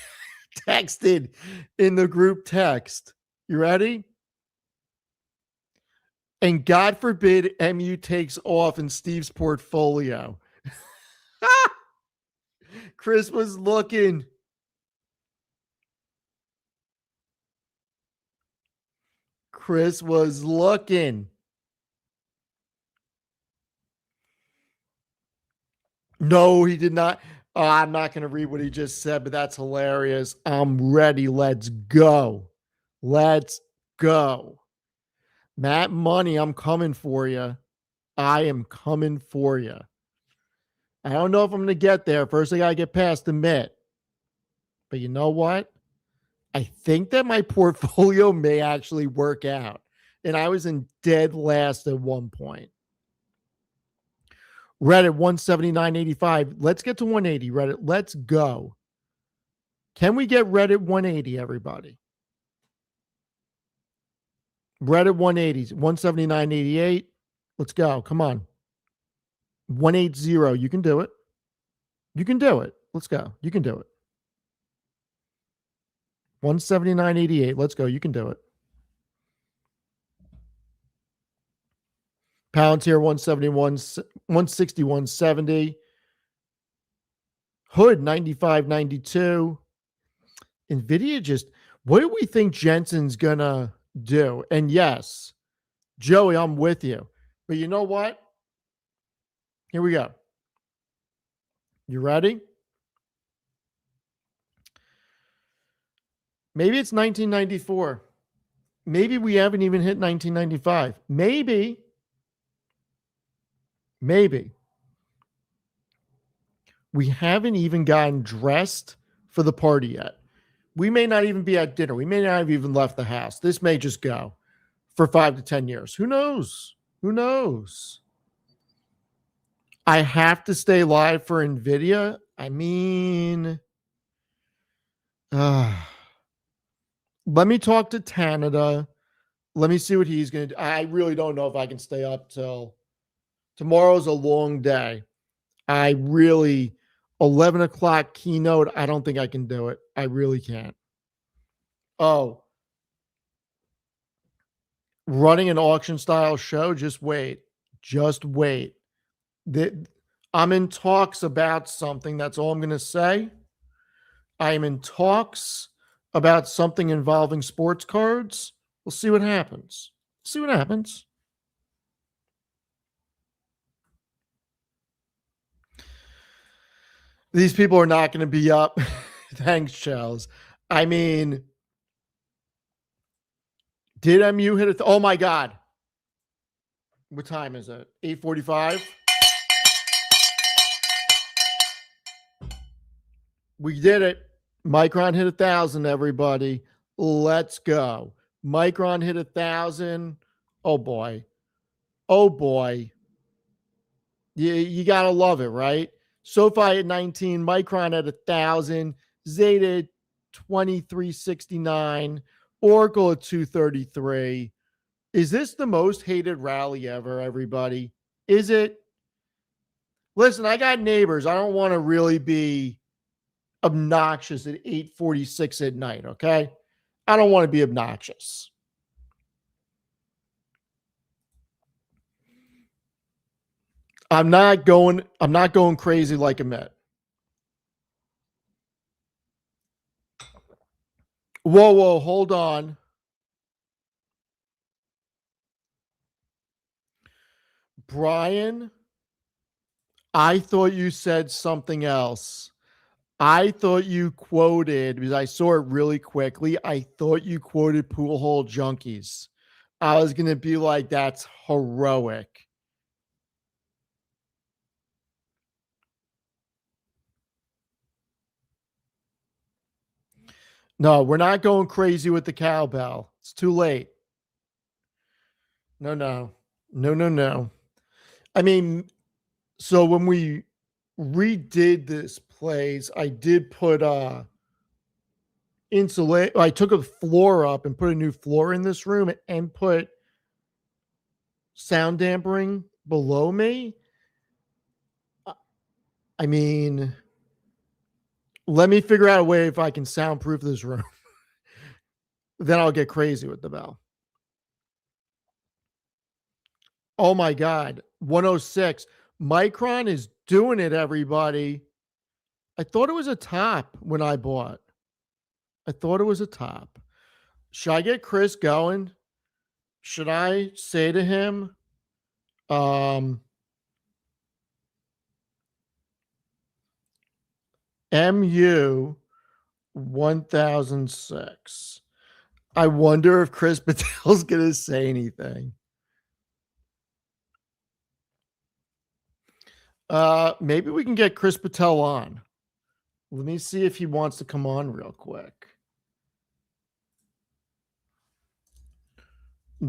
texted in the group text. You ready? And God forbid MU takes off in Steve's portfolio. Chris was looking. Chris was looking. No, he did not. Oh, I'm not going to read what he just said, but that's hilarious. I'm ready. Let's go. Let's go. Matt Money, I'm coming for you. I am coming for you. I don't know if I'm going to get there. First, I got to get past the Met. But you know what? I think that my portfolio may actually work out. And I was in dead last at one point. Reddit 179.85. Let's get to 180, Reddit. Let's go. Can we get Reddit 180, everybody? Reddit 180s, 179.88. Let's go. Come on. 180. You can do it. You can do it. Let's go. You can do it. 179.88. Let's go. You can do it. Palantir 171, 161.70. Hood 95.92. NVIDIA just, what do we think Jensen's going to do? And yes, Joey, I'm with you. But you know what? Here we go. You ready? Maybe it's 1994. Maybe we haven't even hit 1995. Maybe. We haven't even gotten dressed for the party yet. We may not even be at dinner. We may not have even left the house. This may just go for 5 to 10 years. Who knows? Who knows? I have to stay live for NVIDIA. I mean, let me talk to Canada. Let me see what he's going to do. I really don't know if I can stay up till tomorrow's a long day. 11 o'clock keynote. I don't think I can do it. I really can't. Oh, running an auction style show. Just wait. I'm in talks about something. That's all I'm going to say. I am in talks about something involving sports cards. We'll see what happens. These people are not going to be up. Thanks, Charles. I mean, did MU hit it? Oh, my God. What time is it? 8:45? We did it. Micron hit 1,000, everybody. Let's go. Micron hit 1,000. Oh, boy. You got to love it, right? SoFi at 19, Micron at 1,000, Zeta 2369, Oracle at 233. Is this the most hated rally ever, everybody? Is it? Listen, I got neighbors. I don't want to really be obnoxious at 8:46 at night, okay? I don't want to be obnoxious. I'm not going crazy like Amit. Whoa, hold on. Brian, I thought you said something else. I thought you quoted, because I saw it really quickly, I thought you quoted Pool Hole Junkies. I was going to be like, that's heroic. No, we're not going crazy with the cowbell. It's too late. No. I mean, so when we redid this place, I did put insulate. I took a floor up and put a new floor in this room and put sound dampening below me. I mean, let me figure out a way if I can soundproof this room. Then I'll get crazy with the bell. Oh my God. 106. Micron is doing it, everybody. I thought it was a top when I bought. I thought it was a top. Should I get Chris going? Should I say to him, MU 1006. I wonder if Chris Patel's going to say anything. Maybe we can get Chris Patel on. Let me see if he wants to come on real quick.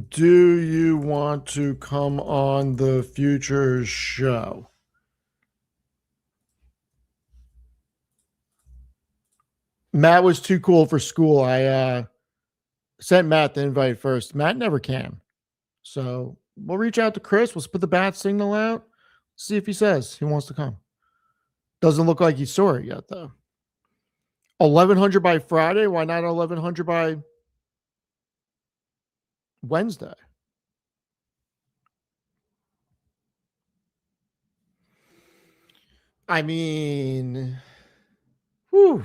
Do you want to come on the Futures show? Matt was too cool for school. I sent Matt the invite first. Matt never can. So we'll reach out to Chris. We'll put the bat signal out. See if he says he wants to come. Doesn't look like he saw it yet, though. 1,100 by Friday. Why not 1,100 by Wednesday? I mean, whew.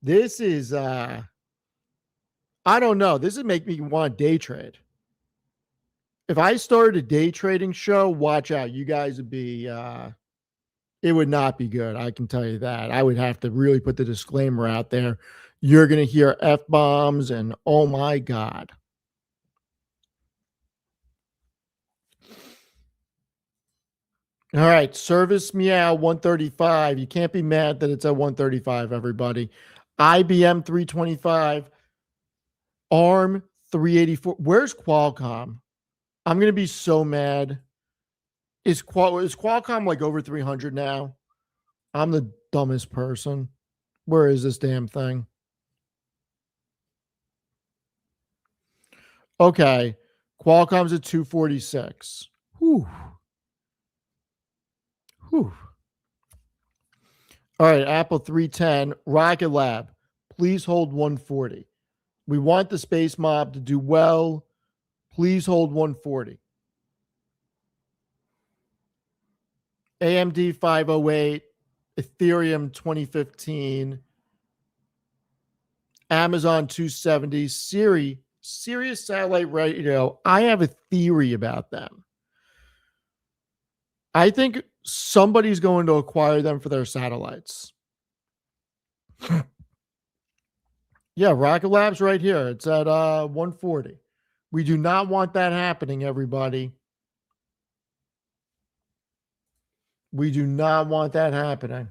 This is I don't know. This would make me want to day trade. If I started a day trading show, watch out. You guys would be it would not be good. I can tell you that. I would have to really put the disclaimer out there. You're going to hear F-bombs and oh my God. All right, Service Meow 135. You can't be mad that it's at 135, everybody. IBM 325. ARM 384. Where's Qualcomm? I'm going to be so mad. Is Qualcomm like over 300 now? I'm the dumbest person. Where is this damn thing? Okay. Qualcomm's at 246. Whew. All right. Apple 310. Rocket Lab. Please hold 140. We want the Space Mob to do well. Please hold 140. AMD 508. Ethereum 2015. Amazon 270. Sirius Satellite Radio. I have a theory about them. I think somebody's going to acquire them for their satellites. Yeah, Rocket Lab's right here. It's at 140. We do not want that happening, everybody. We do not want that happening.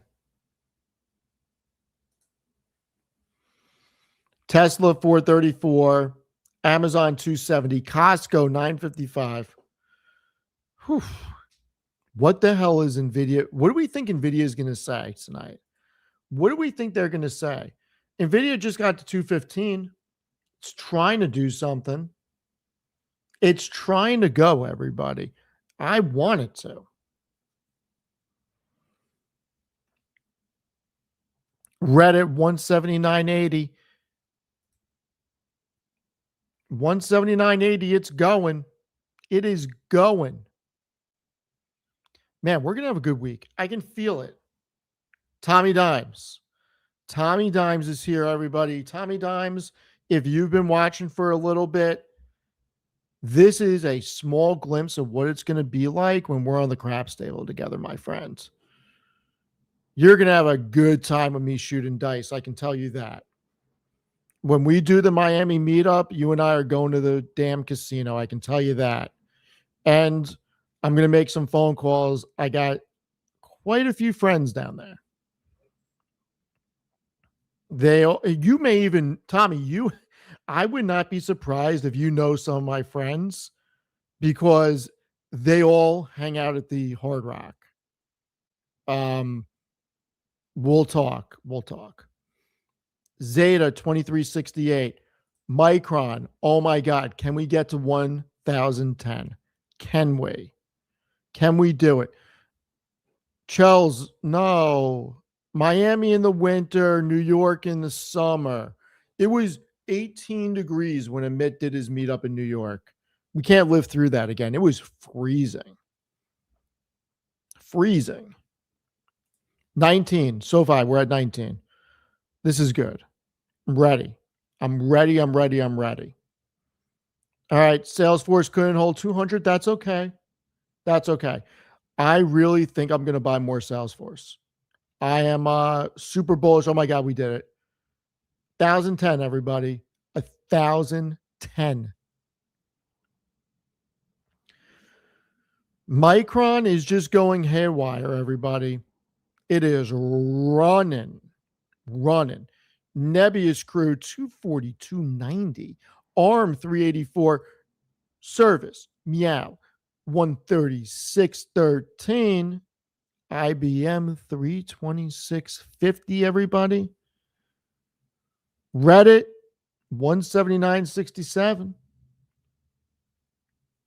Tesla 434, Amazon 270, Costco 955. Whew. What the hell is NVIDIA? What do we think NVIDIA is going to say tonight? What do we think they're going to say? NVIDIA just got to 215. It's trying to do something. It's trying to go, everybody. I want it to. Reddit 179.80. 179.80. It's going. It is going. Man, we're going to have a good week. I can feel it. Tommy Dimes. Tommy Dimes is here, everybody. Tommy Dimes, if you've been watching for a little bit, this is a small glimpse of what it's going to be like when we're on the craps table together, my friends. You're going to have a good time with me shooting dice. I can tell you that. When we do the Miami meetup, you and I are going to the damn casino. I can tell you that. And I'm going to make some phone calls. I got quite a few friends down there. You may even, Tommy, I would not be surprised if you know some of my friends because they all hang out at the Hard Rock. We'll talk. Zeta 2368, Micron. Oh my God. Can we get to 1010? Can we? Can we do it? Chels, no. Miami in the winter, New York in the summer. It was 18 degrees when Amit did his meetup in New York. We can't live through that again. It was freezing. 19. SoFi, we're at 19. This is good. I'm ready. All right. Salesforce couldn't hold 200. That's okay. I really think I'm going to buy more Salesforce. I am super bullish. Oh my God, we did it. 1,010, everybody. 1,010. Micron is just going haywire, everybody. It is running. Nebius Crew 242.90. ARM 384. Service Meow 136.13. IBM 326.50, everybody. Reddit 179.67.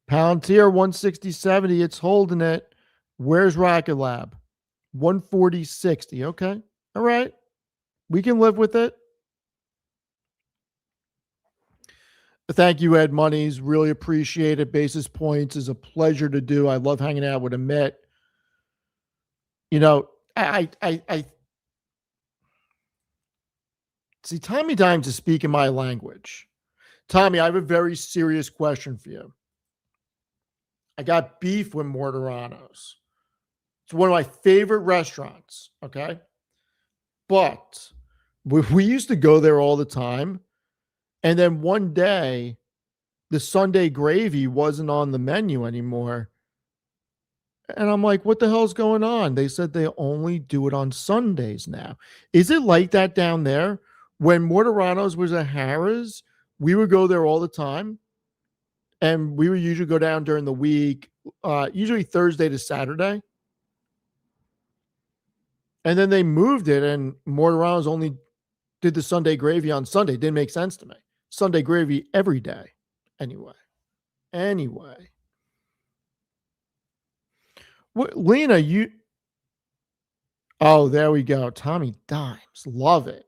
Palantir 160.70. It's holding it. Where's Rocket Lab? 140.60. Okay. All right. We can live with it. Thank you, Ed Monies. Really appreciate it. Basis Points is a pleasure to do. I love hanging out with Amit. You know, I see Tommy Dimes is speaking my language. Tommy, I have a very serious question for you. I got beef with Mortaranos. It's one of my favorite restaurants, okay? But we used to go there all the time. And then one day, the Sunday gravy wasn't on the menu anymore. And I'm like, what the hell's going on? They said they only do it on Sundays now. Is it like that down there? When Mortaranos was at Harrah's, we would go there all the time. And we would usually go down during the week, usually Thursday to Saturday. And then they moved it, and Mortaranos only did the Sunday gravy on Sunday. Didn't make sense to me. Sunday gravy every day. Anyway. What, Lena, oh, there we go. Tommy Dimes. Love it.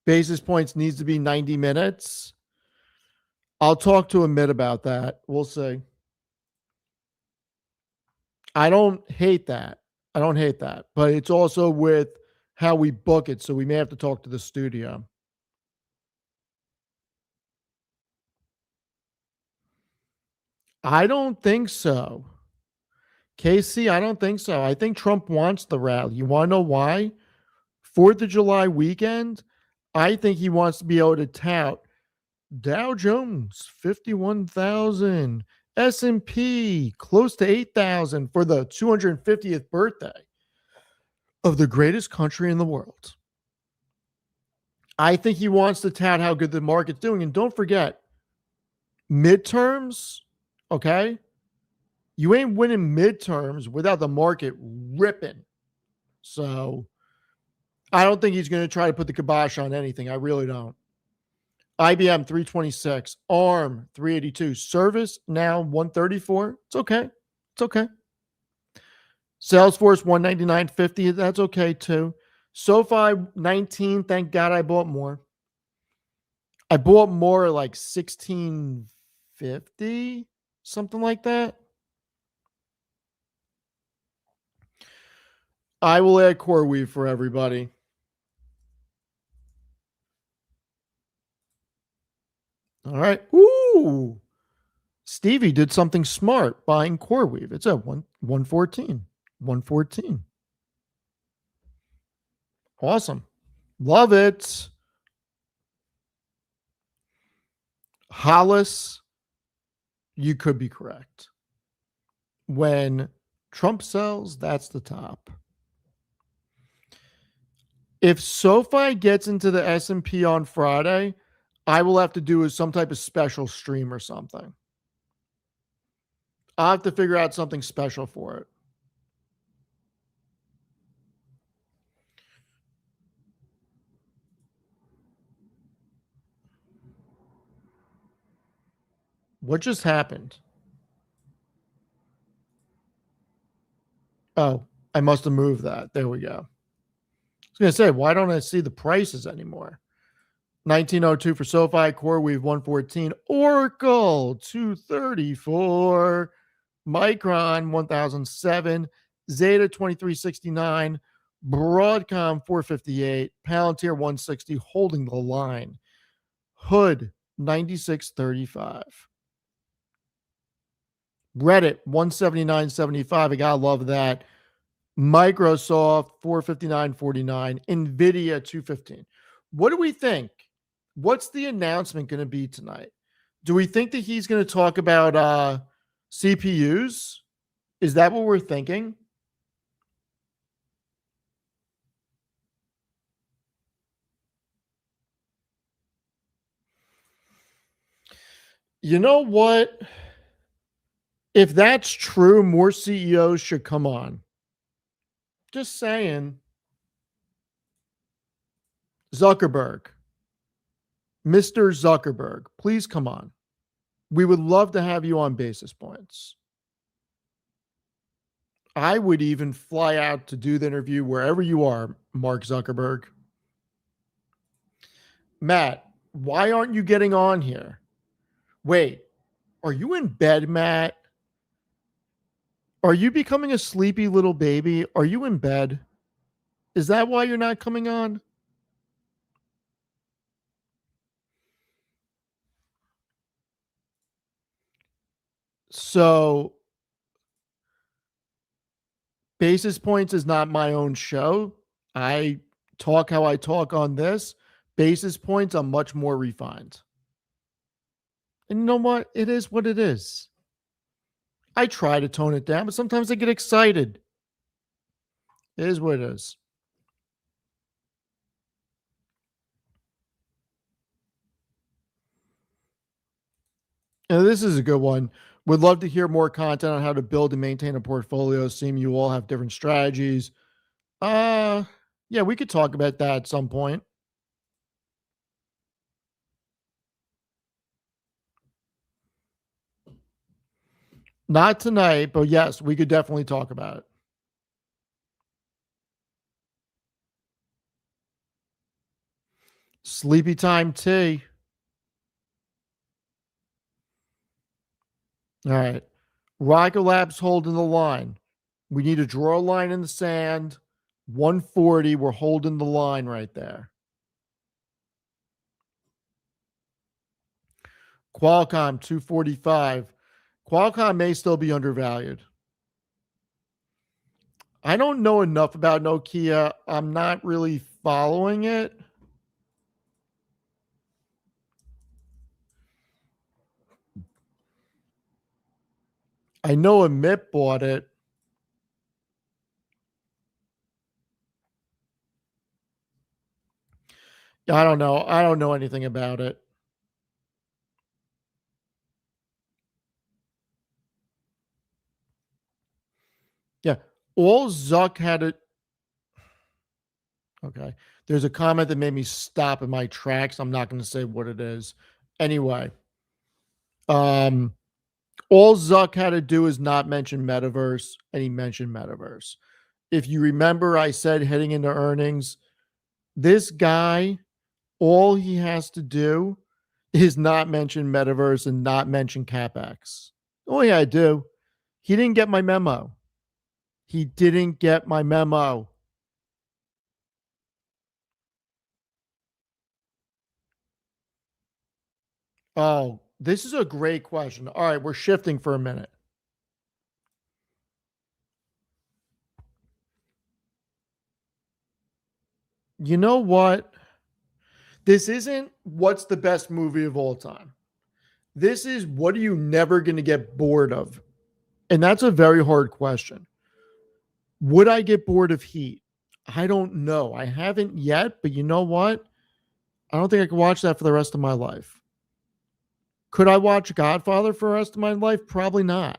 Basis Points needs to be 90 minutes. I'll talk to Amit about that. We'll see. I don't hate that. But it's also with how we book it. So we may have to talk to the studio. I don't think so. Casey, I don't think so. I think Trump wants the rally. You want to know why? 4th of July weekend, I think he wants to be able to tout Dow Jones, 51,000. S&P, close to 8,000 for the 250th birthday of the greatest country in the world. I think he wants to tout how good the market's doing. And don't forget, Midterms, okay? You ain't winning midterms without the market ripping. So I don't think he's going to try to put the kibosh on anything. I really don't. IBM 326, ARM 382, Service now 134. It's okay. It's okay. Salesforce 199.50. That's okay too. SoFi 19. Thank God I bought more. I bought more like 16.50, something like that. I will add CoreWeave for everybody. All right. Ooh. Stevie did something smart buying CoreWeave. It's at 114. 114. Awesome. Love it. Hollis, you could be correct. When Trump sells, that's the top. If SoFi gets into the S&P on Friday, I will have to do some type of special stream or something. I'll have to figure out something special for it. What just happened? Oh, I must have moved that. There we go. I was going to say, why don't I see the prices anymore? 1902 for SoFi, CoreWeave 114, Oracle 234, Micron 1007, Zeta 2369, Broadcom 458, Palantir 160, holding the line. Hood 9635. Reddit 179.75. I gotta love that. Microsoft 459.49. Nvidia 215. What do we think? What's the announcement going to be tonight? Do we think that he's going to talk about CPUs? Is that what we're thinking? You know what? If that's true, more CEOs should come on. Just saying. Zuckerberg, Mr. Zuckerberg, please come on. We would love to have you on Basis Points. I would even fly out to do the interview wherever you are, Mark Zuckerberg. Matt, why aren't you getting on here? Wait, are you in bed, Matt? Are you becoming a sleepy little baby? Are you in bed? Is that why you're not coming on? So, Basis Points is not my own show. I talk how I talk on this. Basis Points, I'm much more refined. And you know what? It is what it is. I try to tone it down, but sometimes I get excited. It is what it is. And this is a good one. Would love to hear more content on how to build and maintain a portfolio. Seem you all have different strategies. Yeah, we could talk about that at some point. Not tonight, but yes, we could definitely talk about it. Sleepy time tea. All right. Rocket Labs holding the line. We need to draw a line in the sand. 140. We're holding the line right there. Qualcomm 245. Qualcomm may still be undervalued. I don't know enough about Nokia. I'm not really following it. I know Amit bought it. I don't know. I don't know anything about it. All Zuck had to. Okay. There's a comment that made me stop in my tracks. I'm not going to say what it is. Anyway, um, all Zuck had to do is not mention metaverse, and he mentioned metaverse. If you remember, I said heading into earnings, this guy, all he has to do is not mention metaverse and not mention CapEx. All he had to do. He didn't get my memo. He didn't get my memo. Oh, this is a great question. All right, we're shifting for a minute. You know what? This isn't what's the best movie of all time. This is what are you never going to get bored of? And that's a very hard question. Would I get bored of Heat? I don't know. I haven't yet, but you know what? I don't think I can watch that for the rest of my life. Could I watch Godfather for the rest of my life? Probably not.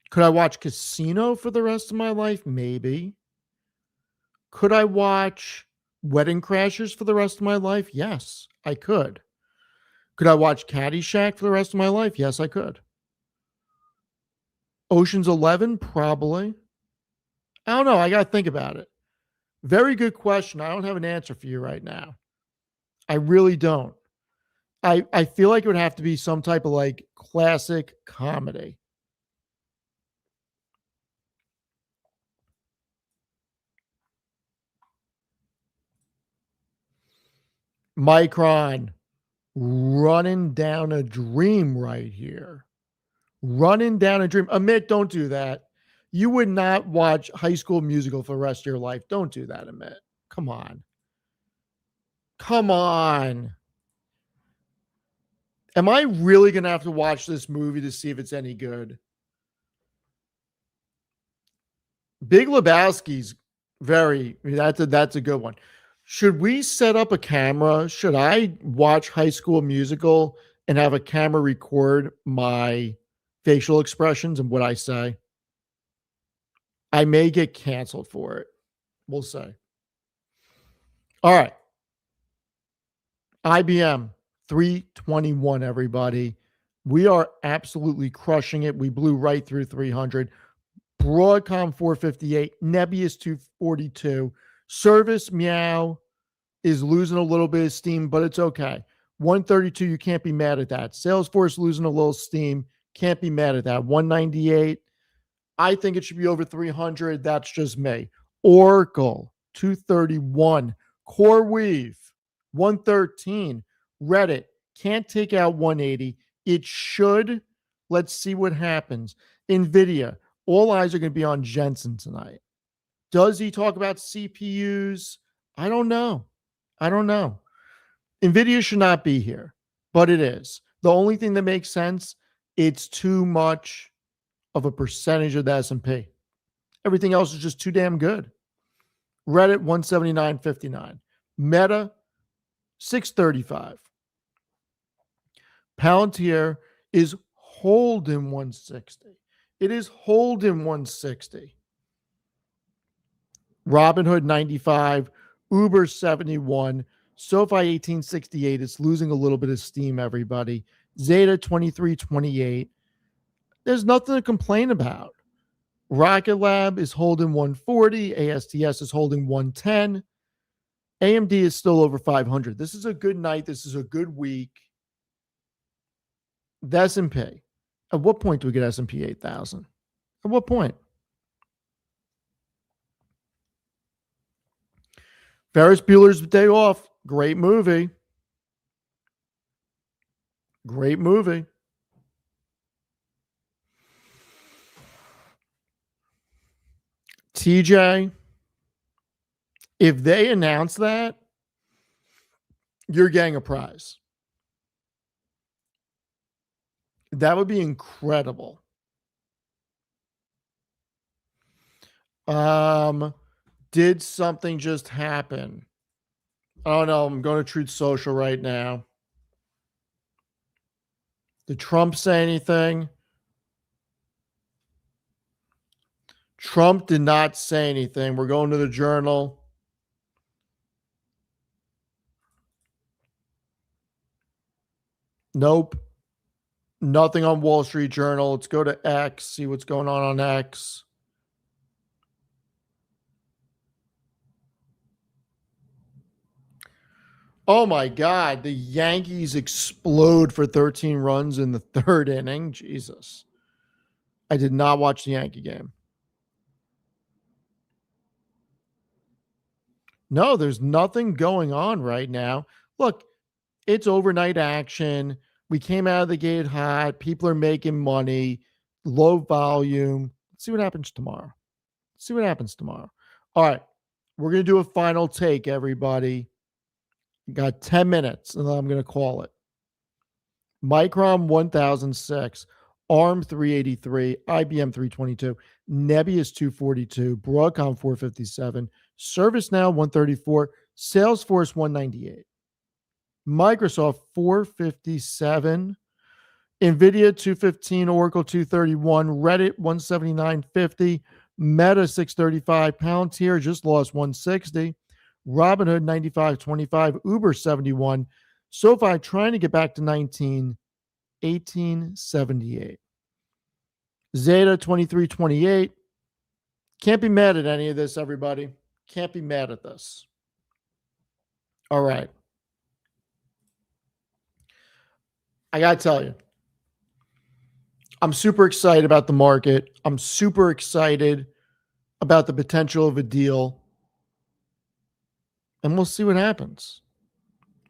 Could I watch Casino for the rest of my life? Maybe. Could I watch Wedding Crashers for the rest of my life? Yes, I could. Could I watch Caddyshack for the rest of my life? Yes, I could. Ocean's 11? Probably. I don't know. I got to think about it. Very good question. I don't have an answer for you right now. I really don't. I feel like it would have to be some type of like classic comedy. Micron running down a dream right here. Running down a dream. Amit, don't do that. You would not watch High School Musical for the rest of your life. Don't do that, Amit. Come on. Come on. Am I really going to have to watch this movie to see if it's any good? Big Lebowski's that's a good one. Should we set up a camera? Should I watch High School Musical and have a camera record my facial expressions and what I say? I may get canceled for it. We'll say. All right. IBM 321, everybody. We are absolutely crushing it. We blew right through 300. Broadcom 458, Nebius 242. Service Meow is losing a little bit of steam, but it's okay. 132, you can't be mad at that. Salesforce losing a little steam, can't be mad at that. 198, I think it should be over 300. That's just me. Oracle 231, CoreWeave 113, Reddit can't take out 180. It should. Let's see what happens. NVIDIA, all eyes are going to be on Jensen tonight. Does he talk about CPUs? I don't know. NVIDIA should not be here, but it is. The only thing that makes sense, it's too much of a percentage of the S&P. Everything else is just too damn good. Reddit 179.59. Meta 635. Palantir is holding 160. It is holding 160. Robinhood 95, Uber 71, SoFi 1868. It's losing a little bit of steam, everybody. Zeta 2328. There's nothing to complain about. Rocket Lab is holding 140. ASTS is holding 110. AMD is still over 500. This is a good night. This is a good week. The S&P. At what point do we get S&P 8,000? At what point? Ferris Bueller's Day Off. Great movie. Great movie. TJ, if they announce that, you're getting a prize. That would be incredible. Did something just happen? Oh no, I'm going to Truth Social right now. Did Trump say anything? Trump did not say anything. We're going to the Journal. Nope. Nothing on Wall Street Journal. Let's go to X, see what's going on X. Oh my God. The Yankees explode for 13 runs in the third inning. Jesus. I did not watch the Yankee game. No, there's nothing going on right now. Look, it's overnight action. We came out of the gate hot. People are making money, low volume. Let's see what happens tomorrow. See what happens tomorrow. All right. We're going to do a final take, everybody. Got 10 minutes, and then I'm going to call it. Micron 1006, ARM 383, IBM 322, Nebius 242, Broadcom 457, ServiceNow 134, Salesforce 198, Microsoft 457, NVIDIA 215, Oracle 231, Reddit 179.50, Meta 635, Palantir just lost 160, Robinhood 95.25, Uber 71, SoFi trying to get back to 1878. Zeta 23.28. Can't be mad at any of this, everybody. Can't be mad at this. All right. I got to tell you, I'm super excited about the market. I'm super excited about the potential of a deal. And we'll see what happens.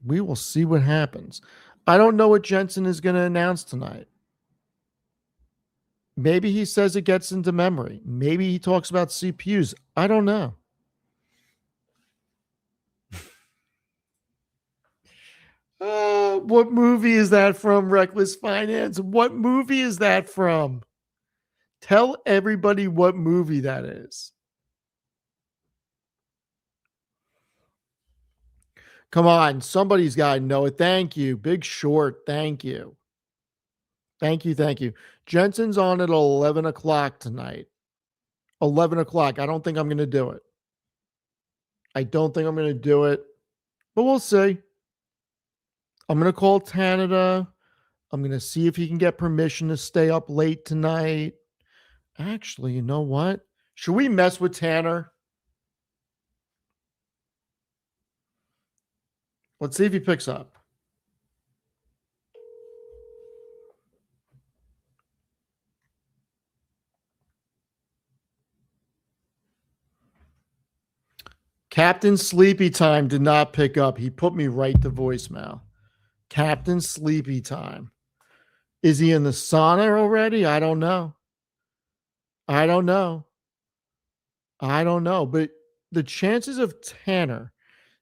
We will see what happens. I don't know what Jensen is going to announce tonight. Maybe he says it gets into memory. Maybe he talks about CPUs. I don't know. What movie is that from, Reckless Finance? What movie is that from? Tell everybody what movie that is. Come on, somebody's got to know it. Thank you. Big Short. Thank you. Thank you. Thank you. Jensen's on at 11 o'clock tonight. 11 o'clock. I don't think I'm going to do it. I don't think I'm going to do it, but we'll see. I'm going to call Canada. I'm going to see if he can get permission to stay up late tonight. Actually, you know what? Should we mess with Tanner? Let's see if he picks up. Captain Sleepy Time did not pick up. He put me right to voicemail. Captain Sleepy Time. Is he in the sauna already? I don't know. But the chances of Tanner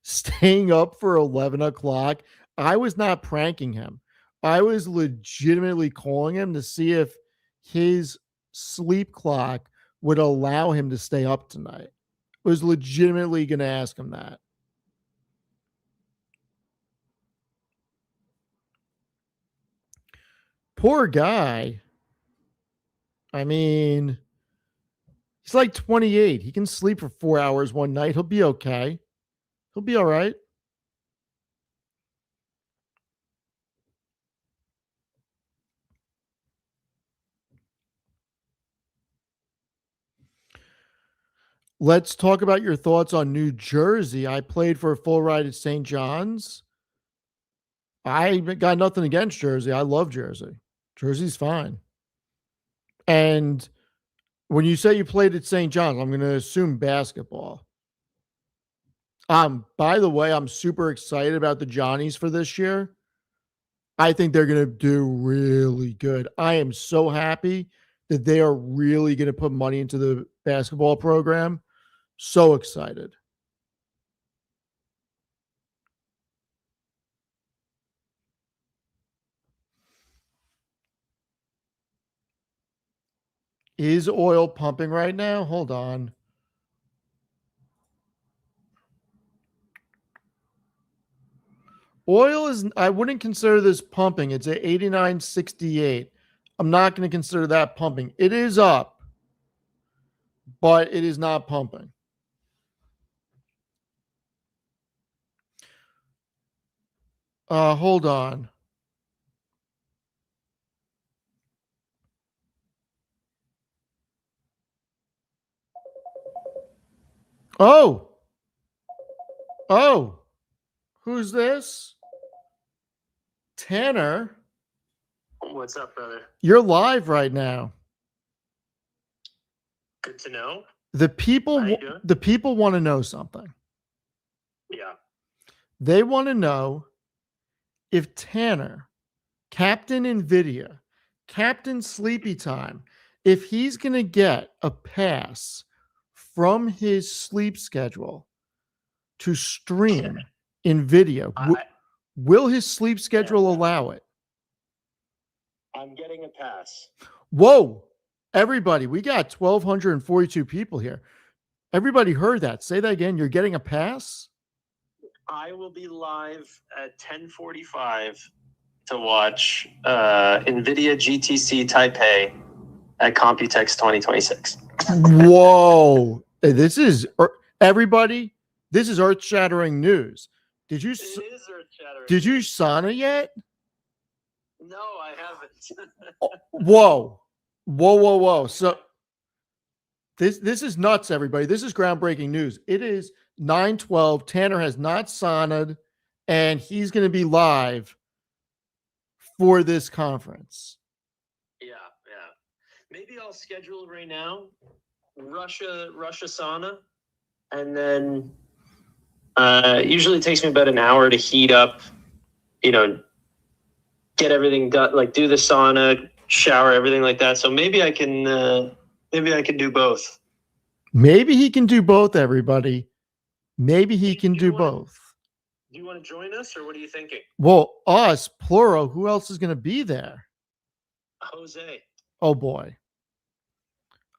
staying up for 11 o'clock, I was not pranking him. I was legitimately calling him to see if his sleep clock would allow him to stay up tonight. I was legitimately going to ask him that. Poor guy. I mean, he's like 28. He can sleep for 4 hours one night. He'll be okay. He'll be all right. Let's talk about your thoughts on New Jersey. I played for a full ride at St. John's. I got nothing against Jersey. I love Jersey. Jersey's fine. And when you say you played at St. John's, I'm going to assume basketball. By the way, I'm super excited about the Johnnies for this year. I think they're going to do really good. I am so happy that they are really going to put money into the basketball program. So excited. Is oil pumping right now? Hold on. Oil is, I wouldn't consider this pumping. It's at 89.68. I'm not going to consider that pumping. It is up, but it is not pumping. Hold on. Oh, who's this? Tanner. What's up, brother? You're live right now. Good to know. The people want to know something. Yeah. They want to know if Tanner, Captain NVIDIA, Captain Sleepy Time, if he's going to get a pass from his sleep schedule to stream NVIDIA. Will his sleep schedule allow it? I'm getting a pass. Whoa. Everybody, we got 1,242 people here. Everybody heard that. Say that again. You're getting a pass? I will be live at 10:45 to watch NVIDIA GTC Taipei at Computex 2026. Whoa. This is, everybody, this is earth-shattering news. It is earth-shattering. Did you sauna yet? No, I haven't. Whoa. So this is nuts, everybody. This is groundbreaking news. It is 9:12. Tanner has not saunaed, and he's going to be live for this conference. Yeah. Maybe I'll schedule right now, Russia sauna, and then usually it takes me about an hour to heat up, get everything done, like do the sauna, shower, everything like that. So maybe I can do both. Maybe he can do both, everybody. Maybe he can do both. Do you want to join us, or what are you thinking? Well, us, plural. Who else is going to be there? Jose. Oh, boy.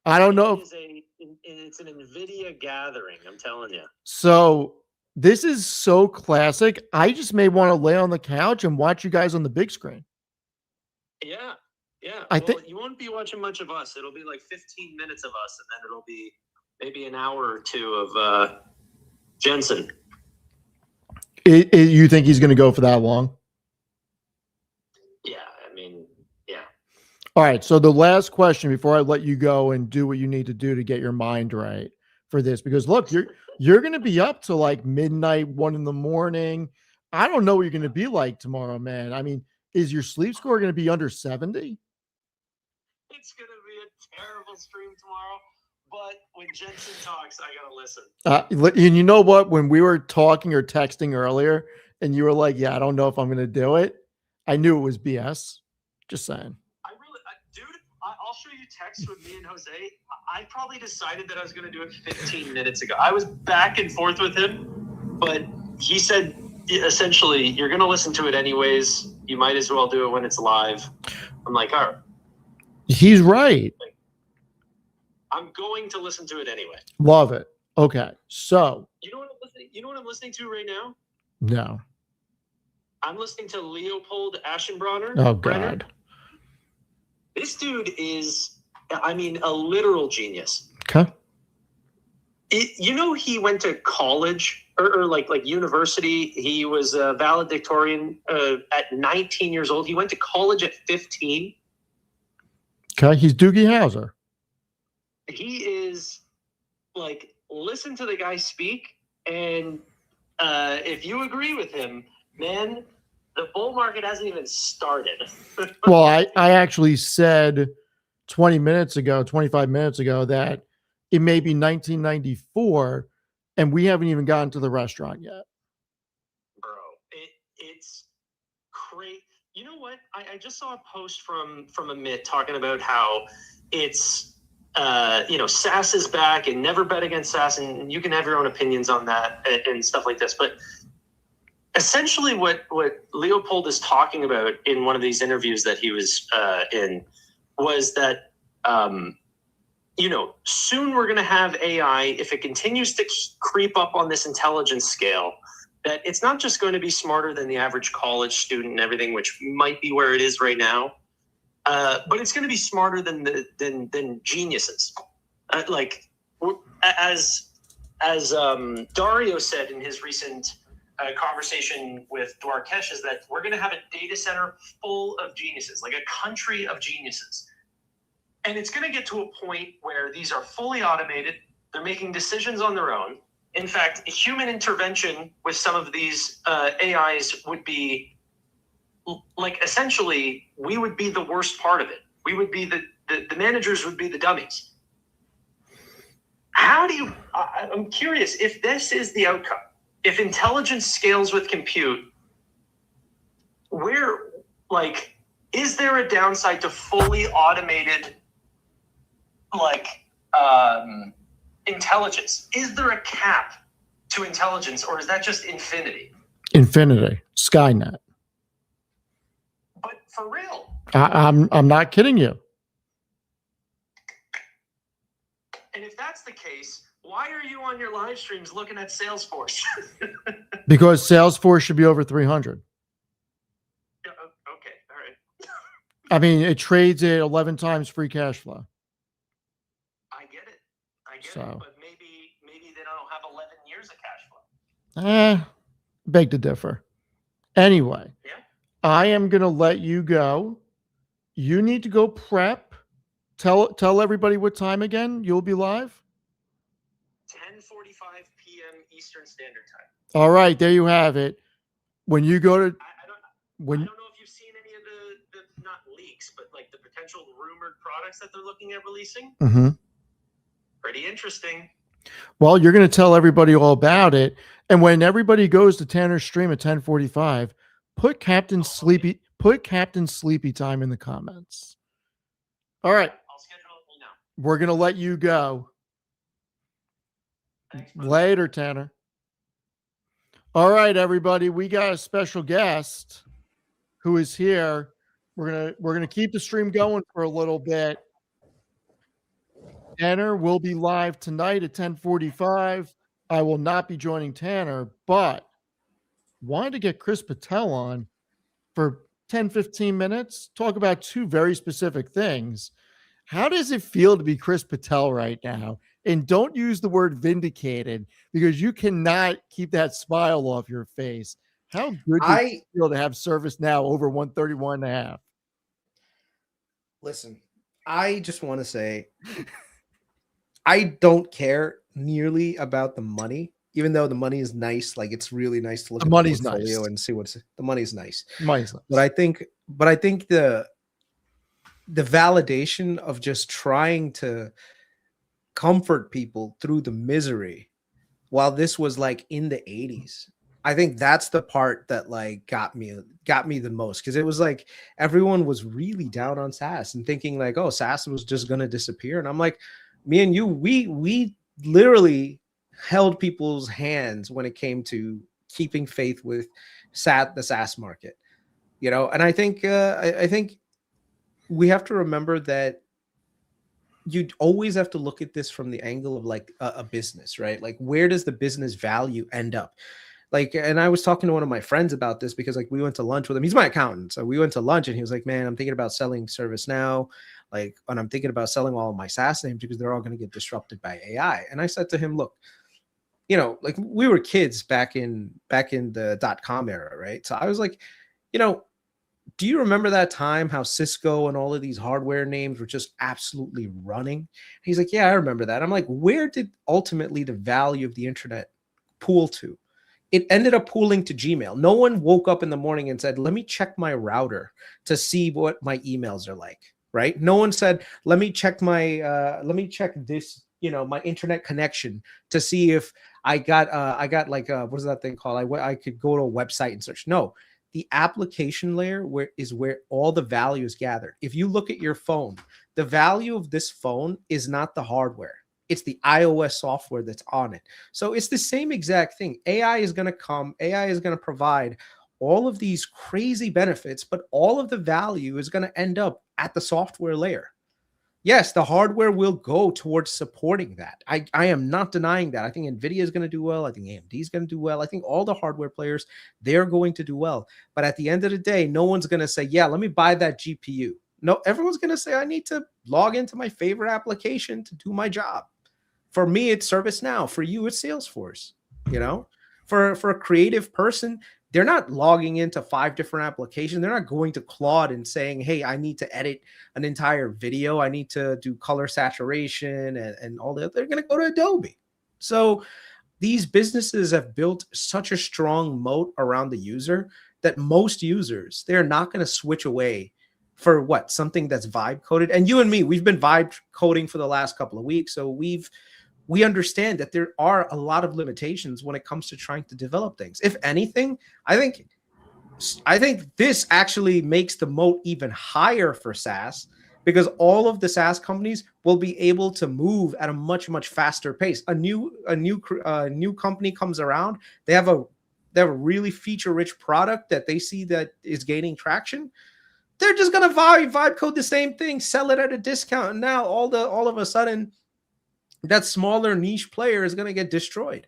I don't know. It's an NVIDIA gathering, I'm telling you. So this is so classic. I just may want to lay on the couch and watch you guys on the big screen. Yeah. I think you won't be watching much of us. It'll be like 15 minutes of us, and then it'll be maybe an hour or two of Jensen. You think he's going to go for that long? Yeah. All right. So the last question before I let you go and do what you need to do to get your mind right for this, because look, you're going to be up to like midnight, 1 a.m. I don't know what you're going to be like tomorrow, man. I mean, is your sleep score going to be under 70? It's going to be a terrible stream tomorrow, but when Jensen talks, I got to listen. And you know what? When we were talking or texting earlier and you were like, yeah, I don't know if I'm going to do it, I knew it was BS. Just saying. I'll show you text with me and Jose. I probably decided that I was going to do it 15 minutes ago. I was back and forth with him, but he said, essentially, you're going to listen to it anyways. You might as well do it when it's live. I'm like, all right. He's right. I'm going to listen to it anyway. Love it. Okay. So. You know what I'm listening to right now? No. I'm listening to Leopold Aschenbrenner. Oh, God. This dude is, a literal genius. Okay. He went to college or like university. He was a valedictorian at 19 years old. He went to college at 15. Okay. He's Doogie Howser. He is like, listen to the guy speak. And if you agree with him, man, the bull market hasn't even started. Well, I actually said 25 minutes ago that it may be 1994 and we haven't even gotten to the restaurant yet. Bro, it's crazy. You know what? I just saw a post from Amit talking about how it's, SaaS is back and never bet against SaaS, and you can have your own opinions on that and stuff like this. But essentially what Leopold is talking about in one of these interviews that he was in was that, soon we're going to have AI, if it continues to creep up on this intelligence scale, that it's not just going to be smarter than the average college student and everything, which might be where it is right now, but it's going to be smarter than geniuses. as Dario said in his recent conversation with Dwarkesh, is that we're going to have a data center full of geniuses, like a country of geniuses. And it's going to get to a point where these are fully automated. They're making decisions on their own. In fact, human intervention with some of these AIs would be like, essentially, we would be the worst part of it. We would be the managers would be the dummies. How do you, I'm curious, if this is the outcome, if intelligence scales with compute, where, like, is there a downside to fully automated, like, intelligence? Is there a cap to intelligence, or is that just infinity? Infinity, Skynet. But for real. I'm not kidding you. And if that's the case, why are you on your live streams looking at Salesforce? Because Salesforce should be over 300. Okay, all right. I mean, it trades at 11 times free cash flow. I get it, but maybe they don't have 11 years of cash flow. Beg to differ. Anyway, yeah. I am going to let you go. You need to go prep. Tell everybody what time again you'll be live. 10:45 p.m. Eastern Standard Time. All right, there you have it. When you go to, I don't know if you've seen any of the not leaks, but like the potential rumored products that they're looking at releasing. Mm-hmm. Pretty interesting. Well, you're going to tell everybody all about it, and when everybody goes to Tanner's stream at 10:45, put Captain Sleepy Time in the comments. All right. I'll schedule it now. We're going to let you go. Thanks, later, Tanner. All right, everybody. We got a special guest who is here. We're gonna keep the stream going for a little bit. Tanner will be live tonight at 10:45. I will not be joining Tanner, but wanted to get Chris Patel on for 10, 15 minutes, talk about two very specific things. How does it feel to be Chris Patel right now? And don't use the word vindicated, because you cannot keep that smile off your face. How good does it feel to have service now over 131 and a half? Listen, I just want to say I don't care nearly about the money, even though the money is nice. Like, it's really nice to look at the portfolio and see what's the money's nice. But I think the validation of just trying to comfort people through the misery while this was like in the 80s, I think that's the part that like got me the most, because it was like everyone was really down on SaaS and thinking like, oh, SaaS was just going to disappear. And I'm like, me and you, we literally held people's hands when it came to keeping faith with the SaaS market, you know. And I think we have to remember that you always have to look at this from the angle of like a business, right? Like, where does the business value end up? Like, and I was talking to one of my friends about this because like we went to lunch with him. He's my accountant. So we went to lunch and he was like, man, I'm thinking about selling ServiceNow. Like, and I'm thinking about selling all of my SaaS names because they're all going to get disrupted by AI. And I said to him, look, you know, like we were kids back in the .com era, right? So I was like, you know, do you remember that time how Cisco and all of these hardware names were just absolutely running? He's like, yeah, I remember that. I'm like, where did ultimately the value of the internet pool to? It ended up pooling to Gmail. No one woke up in the morning and said, let me check my router to see what my emails are like, right? No one said, let me check this, you know, my internet connection to see if I got like, what is that thing called? I could go to a website and search. No. The application layer is where all the value is gathered. If you look at your phone, the value of this phone is not the hardware. It's the iOS software that's on it. So it's the same exact thing. AI is going to come. AI is going to provide all of these crazy benefits, but all of the value is going to end up at the software layer. Yes, the hardware will go towards supporting that. I am not denying that. I think NVIDIA is going to do well. I think AMD is going to do well. I think all the hardware players, they're going to do well. But at the end of the day, no one's going to say, yeah, let me buy that GPU. No, everyone's going to say, I need to log into my favorite application to do my job. For me, it's ServiceNow. For you, it's Salesforce. You know, for a creative person, they're not logging into 5 different applications. They're not going to Claude and saying, hey, I need to edit an entire video. I need to do color saturation and all that. They're going to go to Adobe. So these businesses have built such a strong moat around the user that most users, they're not going to switch away for what? Something that's vibe coded. And you and me, we've been vibe coding for the last couple of weeks. So we understand that there are a lot of limitations when it comes to trying to develop things. If anything, I think this actually makes the moat even higher for SaaS, because all of the SaaS companies will be able to move at a much, much faster pace. A new company comes around, they have a really feature-rich product that they see that is gaining traction. They're just gonna vibe code the same thing, sell it at a discount, and now all of a sudden, that smaller niche player is gonna get destroyed.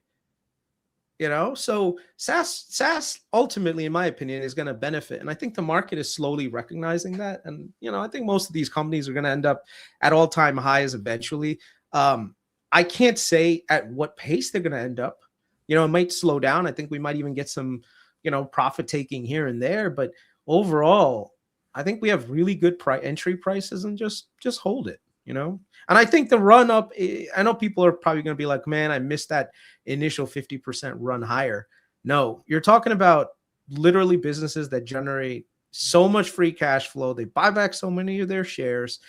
You know, so SaaS ultimately, in my opinion, is going to benefit. And I think the market is slowly recognizing that. And, you know, I think most of these companies are going to end up at all-time highs eventually. I can't say at what pace they're going to end up. You know, it might slow down. I think we might even get some, you know, profit taking here and there. But overall, I think we have really good entry prices, and just hold it, you know. And I think the run up, I know people are probably going to be like, man, I missed that initial 50% run higher. No, you're talking about literally businesses that generate so much free cash flow. They buy back so many of their shares.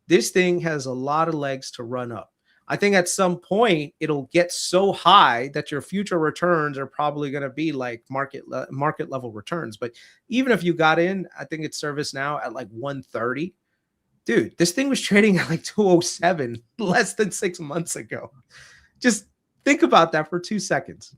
This thing has a lot of legs to run up. I think at some point it'll get so high that your future returns are probably going to be like market level returns. But even if you got in, I think it's ServiceNow at like 130. Dude, this thing was trading at like 207 less than 6 months ago. Just think about that for 2 seconds,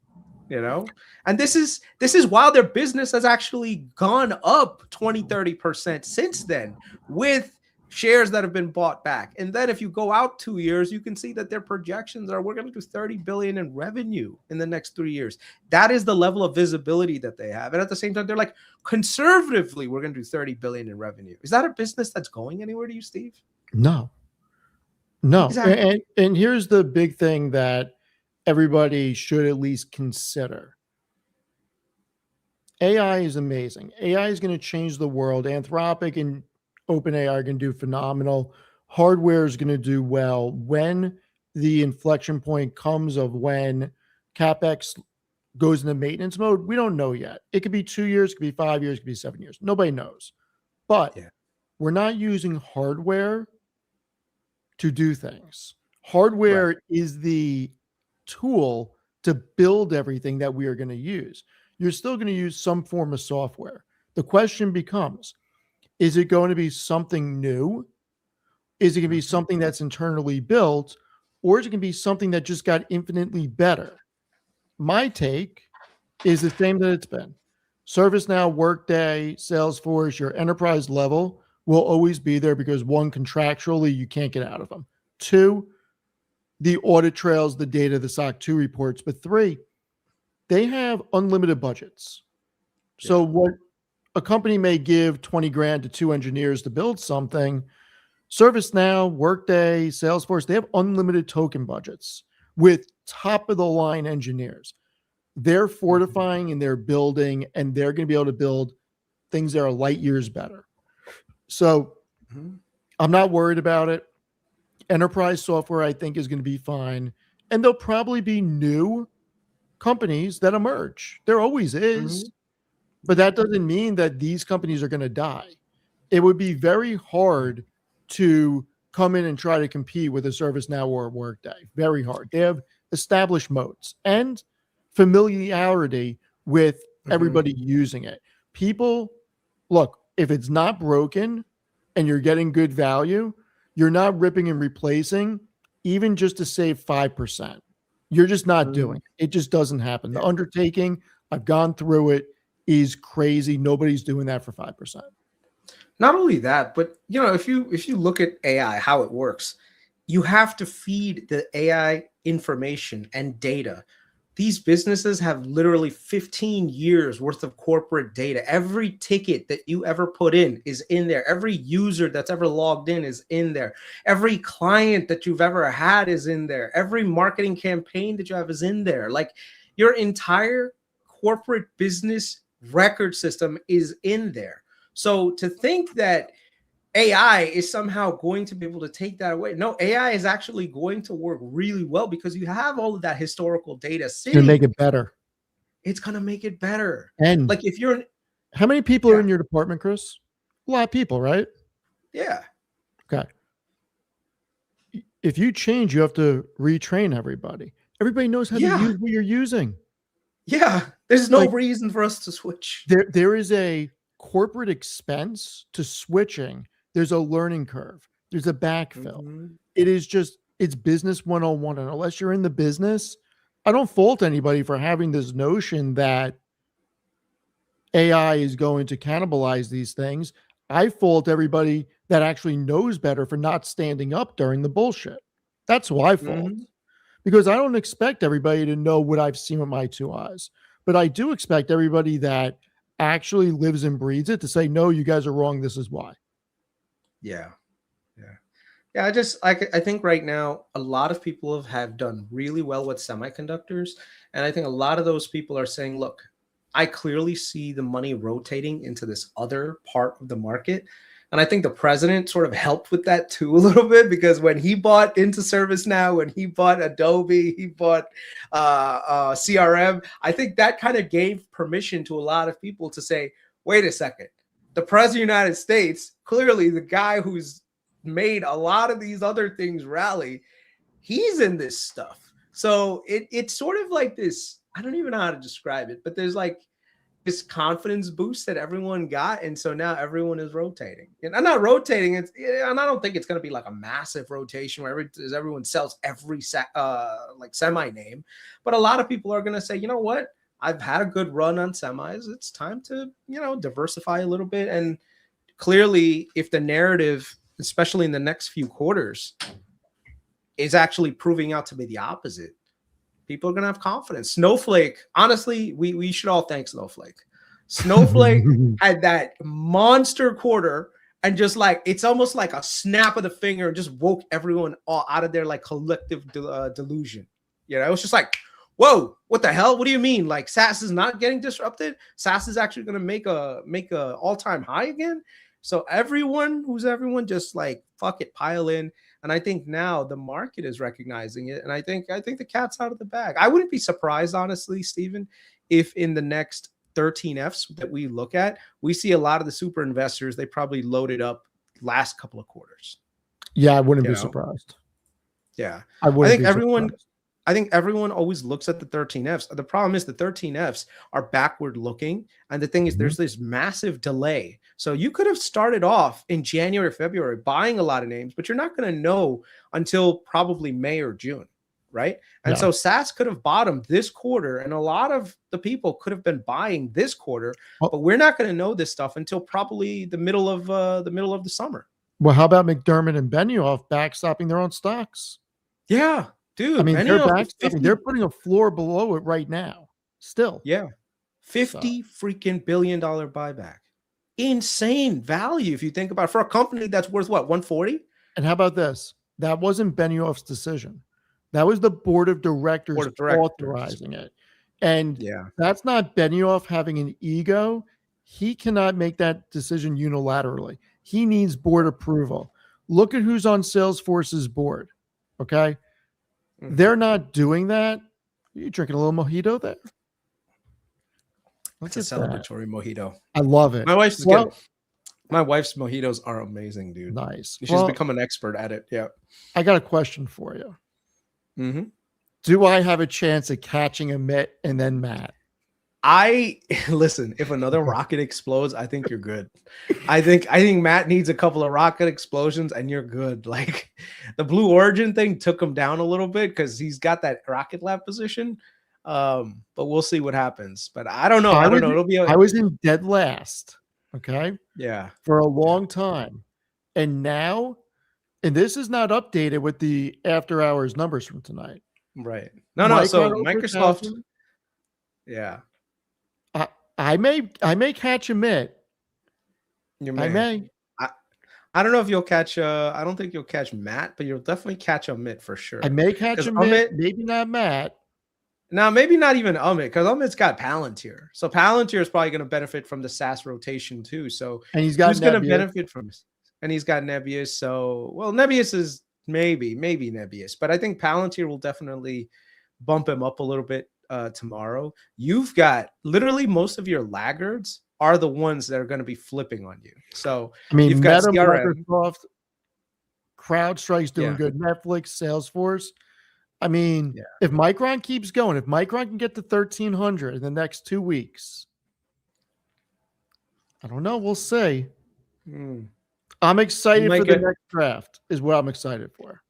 you know? And this is while their business has actually gone up 20, 30% since then, with shares that have been bought back. And then if you go out 2 years, you can see that their projections are, we're going to do 30 billion in revenue in the next 3 years. That is the level of visibility that they have. And at the same time, they're like, conservatively, we're going to do 30 billion in revenue. Is that a business that's going anywhere to you, Steve? No. Exactly. And here's the big thing that everybody should at least consider. AI is amazing. AI is going to change the world. Anthropic and OpenAI are going to do phenomenal. Hardware is going to do well. When the inflection point comes of when CapEx goes into maintenance mode, we don't know yet. It could be 2 years, it could be 5 years, it could be 7 years. Nobody knows. But we're not using hardware to do things. Hardware is the tool to build everything that we are going to use. You're still going to use some form of software. The question becomes, is it going to be something new? Is it going to be something that's internally built? Or is it going to be something that just got infinitely better? My take is the same that it's been. ServiceNow, Workday, Salesforce, your enterprise level will always be there because 1, contractually, you can't get out of them. 2, the audit trails, the data, the SOC 2 reports. But 3, they have unlimited budgets. So what a company may give 20 grand to 2 engineers to build something, ServiceNow, Workday, Salesforce, they have unlimited token budgets with top of the line engineers. They're fortifying and they're building, and they're going to be able to build things that are light years better. So I'm not worried about it. Enterprise software, I think, is going to be fine. And there'll probably be new companies that emerge. There always is. But that doesn't mean that these companies are going to die. It would be very hard to come in and try to compete with a ServiceNow or a Workday. Very hard. They have established moats and familiarity with everybody using it. People, look, if it's not broken and you're getting good value, you're not ripping and replacing, even just to save 5%. You're just not doing it. It just doesn't happen. The undertaking, I've gone through it, is crazy. Nobody's doing that for 5%. Not only that, but you know, if you look at AI, how it works, you have to feed the AI information and data these businesses have literally 15 years worth of corporate data. Every ticket that you ever put in is in there. Every user that's ever logged in is in there. Every client that you've ever had is in there. Every marketing campaign that you have is in there. Like your entire corporate business record system is in there. So to think that AI is somehow going to be able to take that away. No, AI is actually going to work really well because you have all of that historical data It's sitting. going to make it better. It's going to make it better. And like if you're, how many people are in your department, Chris? A lot of people, right? Yeah. Okay. If you change, you have to retrain everybody. Everybody knows how to use what you're using. Yeah. There's no reason for us to switch. There is a corporate expense to switching. There's a learning curve. There's a backfill. Mm-hmm. It is just, it's business 101. And unless you're in the business, I don't fault anybody for having this notion that AI is going to cannibalize these things. I fault everybody that actually knows better for not standing up during the bullshit. That's who I fault. Because I don't expect everybody to know what I've seen with my two eyes. But I do expect everybody that actually lives and breathes it to say, no, you guys are wrong. This is why. Yeah. I think right now a lot of people have done really well with semiconductors, and I think a lot of those people are saying, look, I clearly see the money rotating into this other part of the market. And I think the president sort of helped with that too a little bit, because when he bought into ServiceNow, when he bought Adobe, he bought CRM, I think that kind of gave permission to a lot of people to say, wait a second, the president of the United States, clearly the guy who's made a lot of these other things rally, he's in this stuff. So it's sort of like this, I don't even know how to describe it, but there's like this confidence boost that everyone got. And so now everyone is rotating. And I'm not rotating, and I don't think it's going to be like a massive rotation where everyone sells every like semi name. But a lot of people are going to say, you know what? I've had a good run on semis. It's time to, diversify a little bit. And clearly, if the narrative, especially in the next few quarters, is actually proving out to be the opposite, people are going to have confidence. Snowflake, honestly, we should all thank Snowflake. Snowflake had that monster quarter, and just like, it's almost like a snap of the finger and just woke everyone all out of their like collective delusion. It was just like, whoa, what the hell? What do you mean? Like SaaS is not getting disrupted? SaaS is actually going to make a all-time high again? So everyone just like, fuck it, pile in. And I think now the market is recognizing it. And I think the cat's out of the bag. I wouldn't be surprised, honestly, Stephen, if in the next 13Fs that we look at, we see a lot of the super investors, they probably loaded up last couple of quarters. Yeah, I wouldn't be surprised. Yeah. I think everyone always looks at the 13Fs. The problem is the 13Fs are backward looking. And the thing is, there's this massive delay. So you could have started off in January, February, buying a lot of names, but you're not going to know until probably May or June, right? And so SaaS could have bottomed this quarter, and a lot of the people could have been buying this quarter, but we're not going to know this stuff until probably the middle of the summer. Well, how about McDermott and Benioff backstopping their own stocks? Yeah. Dude, I mean, they're putting a floor below it right now. Still. Yeah. $50 freaking billion buyback. Insane value if you think about it, for a company that's worth what, 140? And how about this? That wasn't Benioff's decision. That was the board of directors authorizing it. And that's not Benioff having an ego. He cannot make that decision unilaterally. He needs board approval. Look at who's on Salesforce's board. Okay. They're not doing that. You drinking a little mojito there? It's a celebratory mojito. I love it. My wife's good. My wife's mojitos are amazing, dude. Nice. She's become an expert at it. Yeah. I got a question for you. Do I have a chance at catching Amit and then Matt? Listen, if another rocket explodes, I think you're good. I think Matt needs a couple of rocket explosions and you're good. Like the Blue Origin thing took him down a little bit because he's got that rocket lab position. But we'll see what happens. But I don't know. I don't know. I was in dead last. Okay. Yeah. For a long time. And now, and this is not updated with the after hours numbers from tonight. Right. No. So Microsoft Yeah. I may catch Amit. You I may. may. I don't know if you'll catch I don't think you'll catch Matt, but you'll definitely catch Amit for I sure. may catch Because Amit, Amit, maybe not Matt. now maybe not even Amit, because Amit's got Palantir. So Palantir is probably going to benefit from the SaaS rotation too. So And he's got who's going to Nebius. benefit from this? And he's got Nebius. So well, Nebius is maybe Nebius, but I think Palantir will definitely bump him up a little bit tomorrow. You've got literally most of your laggards are the ones that are going to be flipping on you. So I mean, you've got Meta, CRM. Microsoft, CrowdStrike's doing Yeah. good. Netflix, Salesforce. I mean, Yeah. if Micron keeps going, if Micron can get to 1,300 in the next 2 weeks, I don't know. We'll see. I'm excited for the next draft. Is what I'm excited for.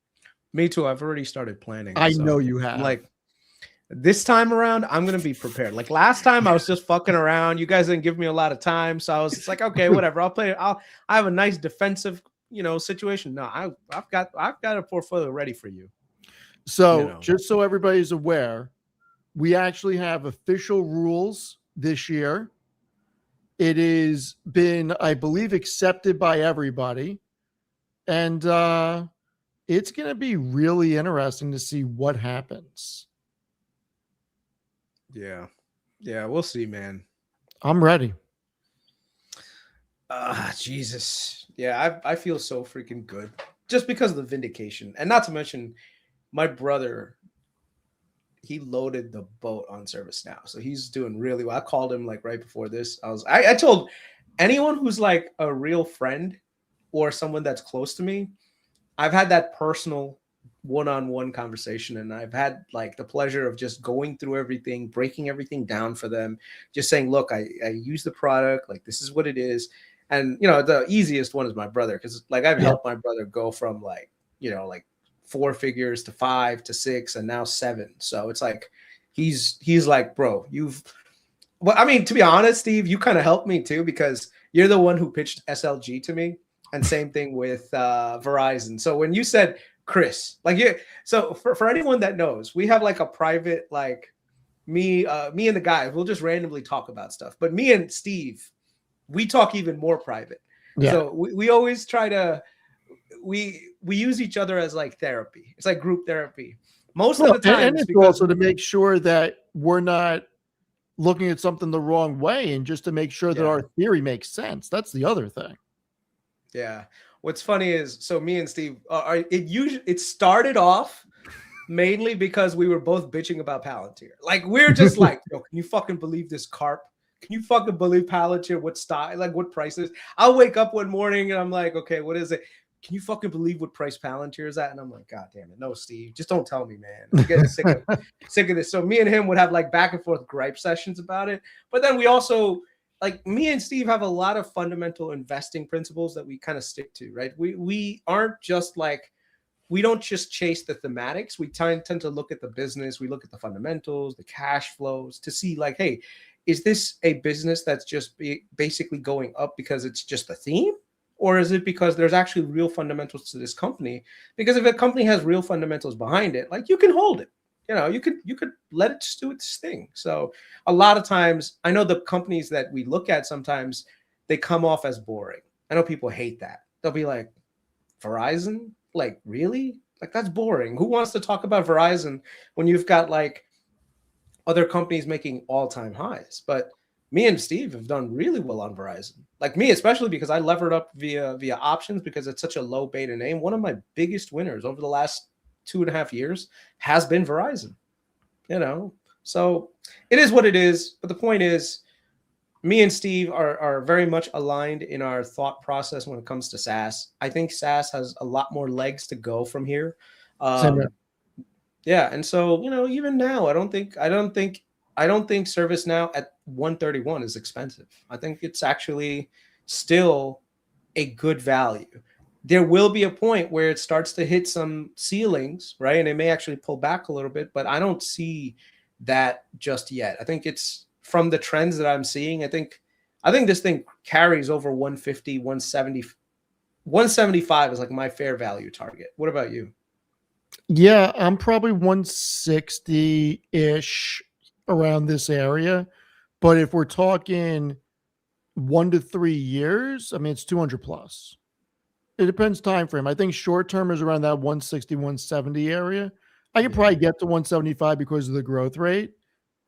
Me too. I've already started planning. I know you have. Like this time around, I'm gonna be prepared. Like last time, I was just fucking around. You guys didn't give me a lot of time, so I was just like, okay, whatever. I'll play. I have a nice defensive, situation. No, I've got a portfolio ready for you. So just so everybody's aware, we actually have official rules this year. It has been, I believe, accepted by everybody. And it's going to be really interesting to see what happens. Yeah. Yeah, we'll see, man. I'm ready. Jesus. Yeah, I feel so freaking good. Just because of the vindication. And not to mention, my brother, he loaded the boat on ServiceNow. So he's doing really well. I called him like right before this. I told anyone who's like a real friend or someone that's close to me, I've had that personal one-on-one conversation, and I've had like the pleasure of just going through everything, breaking everything down for them, just saying, look, I use the product, like this is what it is. And the easiest one is my brother, because like I've helped my brother go from like 4 figures to 5 to 6 and now 7. So it's like he's like, bro, I mean, to be honest, Steve, you kind of helped me too, because you're the one who pitched SLG to me. And same thing with Verizon. So when you said Chris, so for anyone that knows, we have like a private, like me and the guys, we'll just randomly talk about stuff. But me and Steve, we talk even more private. Yeah. So we always try to, we use each other as like therapy. It's like group therapy. Most of the time. And it's also to make sure that we're not looking at something the wrong way, and just to make sure that our theory makes sense. That's the other thing. Yeah. What's funny is, so me and Steve, it started off mainly because we were both bitching about Palantir. Like we're just like, yo, can you fucking believe this carp? Can you fucking believe Palantir? What style? Like what prices? I'll wake up one morning and I'm like, okay, what is it? Can you fucking believe what price Palantir is at? And I'm like, God damn it, no, Steve, just don't tell me, man. I'm getting sick of this. So me and him would have like back and forth gripe sessions about it. But then we also, like, me and Steve have a lot of fundamental investing principles that we kind of stick to, right? We aren't just like, we don't just chase the thematics. We tend to look at the business. We look at the fundamentals, the cash flows, to see like, hey, is this a business that's just basically going up because it's just a theme? Or is it because there's actually real fundamentals to this company? Because if a company has real fundamentals behind it, like, you can hold it. You could let it just do its thing. So a lot of times, I know the companies that we look at, sometimes they come off as boring. I know people hate that. They'll be like, Verizon? Like, really? Like, that's boring. Who wants to talk about Verizon when you've got like other companies making all-time highs? But me and Steve have done really well on Verizon. Like me, especially because I levered up via options, because it's such a low beta name. One of my biggest winners over the last 2.5 years has been Verizon, so it is what it is. But the point is, me and Steve are very much aligned in our thought process when it comes to SaaS. I think SaaS has a lot more legs to go from here. Yeah. And so, even now, I don't think ServiceNow at 131 is expensive. I think it's actually still a good value. There will be a point where it starts to hit some ceilings, right? And it may actually pull back a little bit, but I don't see that just yet. I think it's from the trends that I'm seeing. I think this thing carries over 150, 170, 175 is like my fair value target. What about you? Yeah, I'm probably 160-ish. around this area. But if we're talking 1 to 3 years, I mean, it's 200 plus. It depends time frame. I think short term is around that 160, 170 area. I could probably get to 175 because of the growth rate.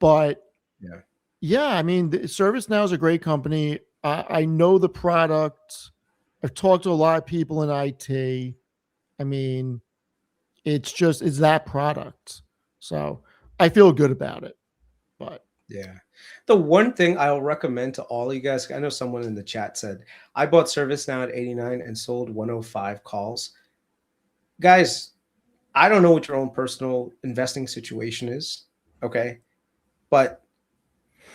But yeah, I mean, ServiceNow is a great company. I know the product. I've talked to a lot of people in IT. I mean, it's that product. So I feel good about it. But yeah, the one thing I'll recommend to all you guys, I know someone in the chat said, I bought ServiceNow at 89 and sold 105 calls. Guys, I don't know what your own personal investing situation is, okay? But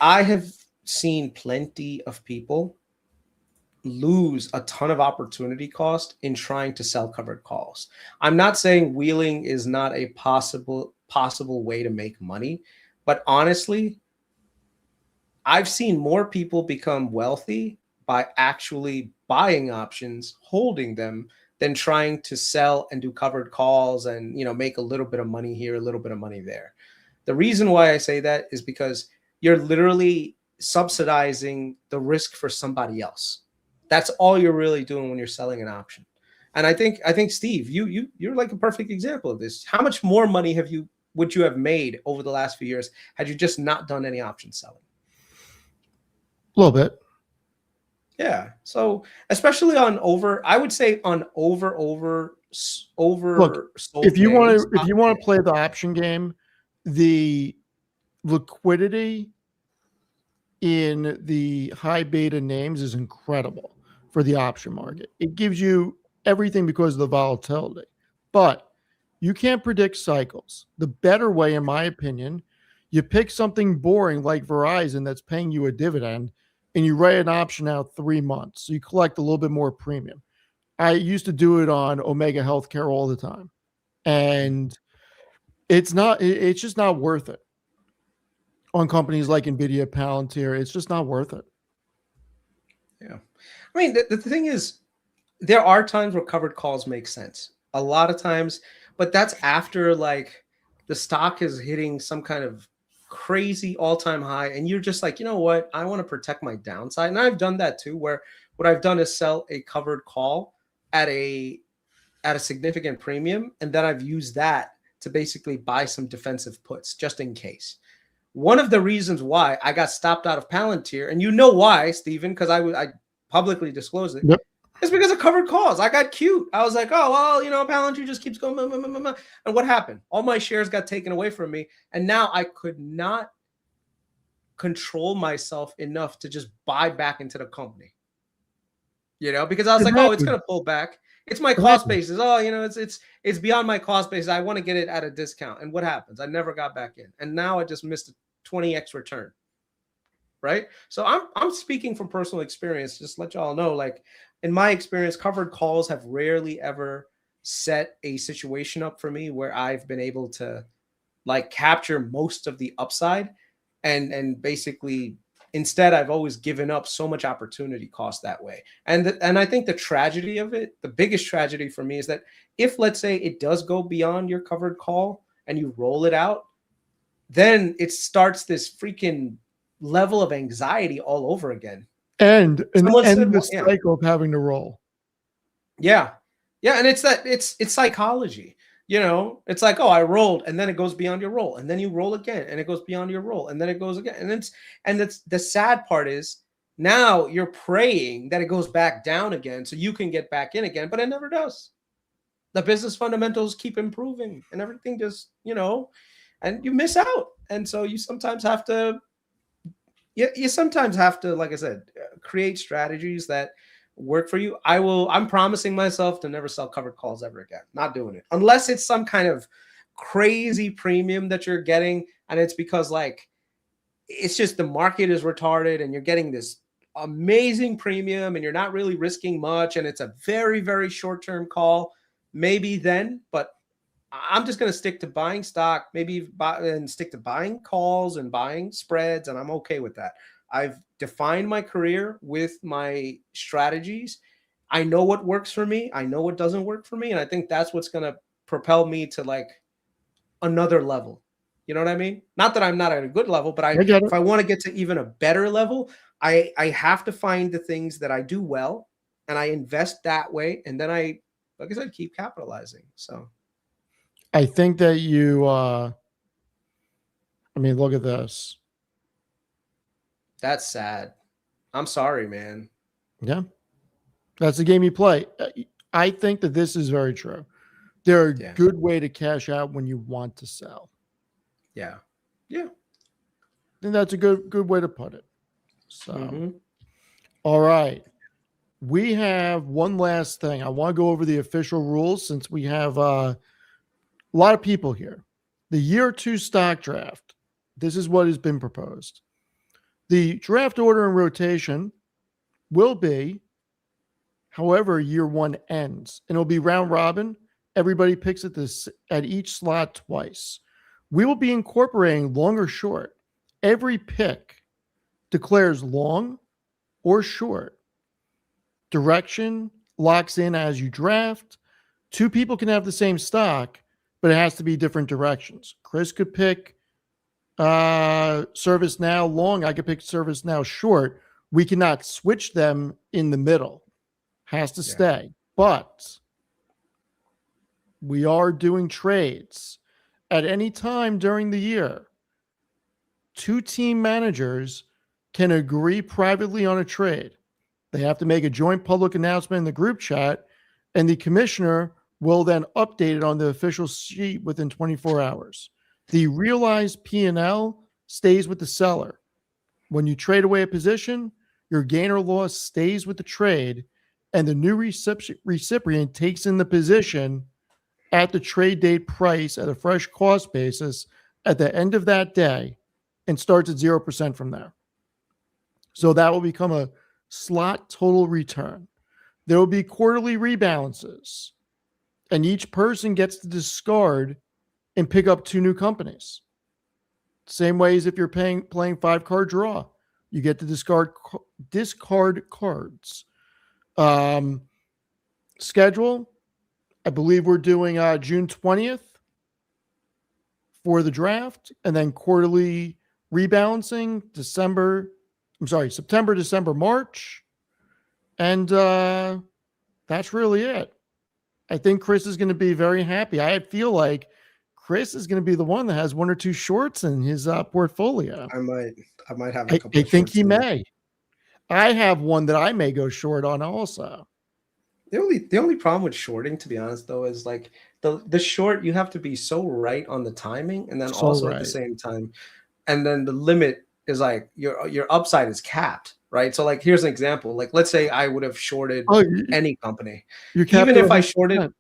I have seen plenty of people lose a ton of opportunity cost in trying to sell covered calls. I'm not saying wheeling is not a possible way to make money, but honestly, I've seen more people become wealthy by actually buying options, holding them, than trying to sell and do covered calls and, make a little bit of money here, a little bit of money there. The reason why I say that is because you're literally subsidizing the risk for somebody else. That's all you're really doing when you're selling an option. And I think Steve, you're like a perfect example of this. How much more money would you have made over the last few years had you just not done any option selling? a little bit. Yeah. So especially I would say on over. Look, if you want to play the option game, the liquidity in the high beta names is incredible for the option market. It gives you everything because of the volatility, but you can't predict cycles. The better way, in my opinion, you pick something boring like Verizon that's paying you a dividend and you write an option out 3 months. So you collect a little bit more premium. I used to do it on Omega Healthcare all the time. And it's just not worth it on companies like NVIDIA, Palantir. It's just not worth it. Yeah. I mean, the thing is, there are times where covered calls make sense. A lot of times, but that's after like the stock is hitting some kind of crazy all-time high and you're just like, you know what, I want to protect my downside. And I've done that too, where what I've done is sell a covered call at a significant premium, and then I've used that to basically buy some defensive puts just in case. One of the reasons why I got stopped out of Palantir, and you know why, Steven, because I publicly disclosed it. Yep. It's because of covered calls. I got cute. I was like, oh, well, Palantir just keeps going. And what happened? All my shares got taken away from me. And now I could not control myself enough to just buy back into the company. Because I was like, oh, it's going to pull back. It's my cost basis. Oh, it's beyond my cost basis. I want to get it at a discount. And what happens? I never got back in. And now I just missed a 20x return. Right? So I'm speaking from personal experience. Just let y'all know, like, in my experience, covered calls have rarely ever set a situation up for me where I've been able to like capture most of the upside and basically instead I've always given up so much opportunity cost that way. And I think the tragedy of it, the biggest tragedy for me is that if, let's say, it does go beyond your covered call and you roll it out, then it starts this freaking level of anxiety all over again. And the cycle of having to roll. Yeah. And it's psychology. It's like, oh, I rolled, and then it goes beyond your roll, and then you roll again, and it goes beyond your roll, and then it goes again. And that's the sad part is now you're praying that it goes back down again so you can get back in again, but it never does. The business fundamentals keep improving and everything just, and you miss out. And so you sometimes have to, like I said, create strategies that work for you. I'm promising myself to never sell covered calls ever again. Not doing it. Unless it's some kind of crazy premium that you're getting. And it's because like, it's just the market is retarded and you're getting this amazing premium and you're not really risking much. And it's a very, very short-term call. Maybe then, but I'm just going to stick to buying stock, and stick to buying calls and buying spreads. And I'm okay with that. I've defined my career with my strategies. I know what works for me. I know what doesn't work for me. And I think that's what's going to propel me to like another level. You know what I mean? Not that I'm not at a good level, but I get it. if I want to get to even a better level, I have to find the things that I do well and I invest that way. And then like I said, keep capitalizing. So I think that you, I mean, look at this. that's sad. I'm sorry, man. Yeah. That's the game you play. I think that this is very true. They're a Yeah. good way to cash out when you want to sell. Yeah. Yeah. I think that's a good way to put it. So, Mhm. all right. We have one last thing. I want to go over the official rules since we have a lot of people here. The year 2 stock draft. This is what has been proposed. The draft order and rotation will be however year 1 ends, and it'll be round robin. Everybody picks at each slot twice. We will be incorporating long or short. Every pick declares long or short. Direction locks in as you draft. 2 people can have the same stock, but it has to be different directions. Chris could pick ServiceNow long. I could pick ServiceNow short. We cannot switch them in the middle. Has to stay. But we are doing trades at any time during the year. 2 team managers can agree privately on a trade. They have to make a joint public announcement in the group chat, and the commissioner will then update it on the official sheet within 24 hours. The realized P&L stays with the seller. When you trade away a position, your gain or loss stays with the trade, and the new recipient takes in the position at the trade date price at a fresh cost basis at the end of that day and starts at 0% from there. So that will become a slot total return. There will be quarterly rebalances, and each person gets to discard and pick up 2 new companies. Same way as if you're playing 5-card draw, you get to discard cards. Schedule, I believe we're doing June 20th for the draft, and then quarterly rebalancing September, December, March. And that's really it. I think Chris is going to be very happy. I feel like Chris is going to be the one that has 1 or 2 shorts in his portfolio. I might have a couple I of think shorts he in there. may. I have one that I may go short on also. The only problem with shorting, to be honest, though, is like the short, you have to be so right on the timing, and then So also at right. the same time, and then the limit is like your upside is capped, right? So like here's an example. Like let's say I would have shorted any company, You're capped even at if I 100%. shorted.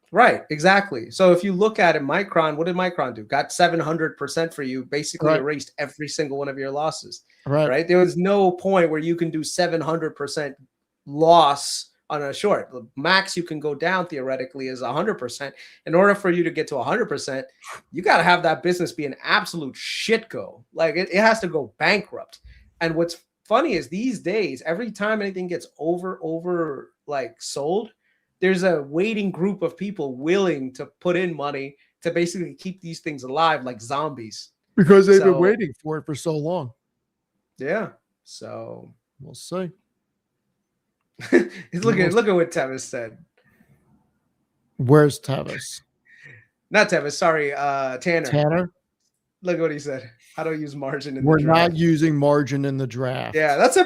Right, exactly. So if you look at it, Micron, what did Micron do? Got 700% for you, basically Right. erased every single one of your losses. Right. Right? There was no point where you can do 700% loss on a short. The max you can go down theoretically is 100%. In order for you to get to 100%, you got to have that business be an absolute shit go. Like it has to go bankrupt. And what's funny is these days, every time anything gets over like sold, there's a waiting group of people willing to put in money to basically keep these things alive like zombies. Because they've been waiting for it for so long. Yeah. So we'll see. look at what Tevis said. Where's Tevis? Not Tevis, sorry, Tanner. Tanner? Look at what he said. How do I use margin in We're the draft? not using margin in the draft. Yeah, that's a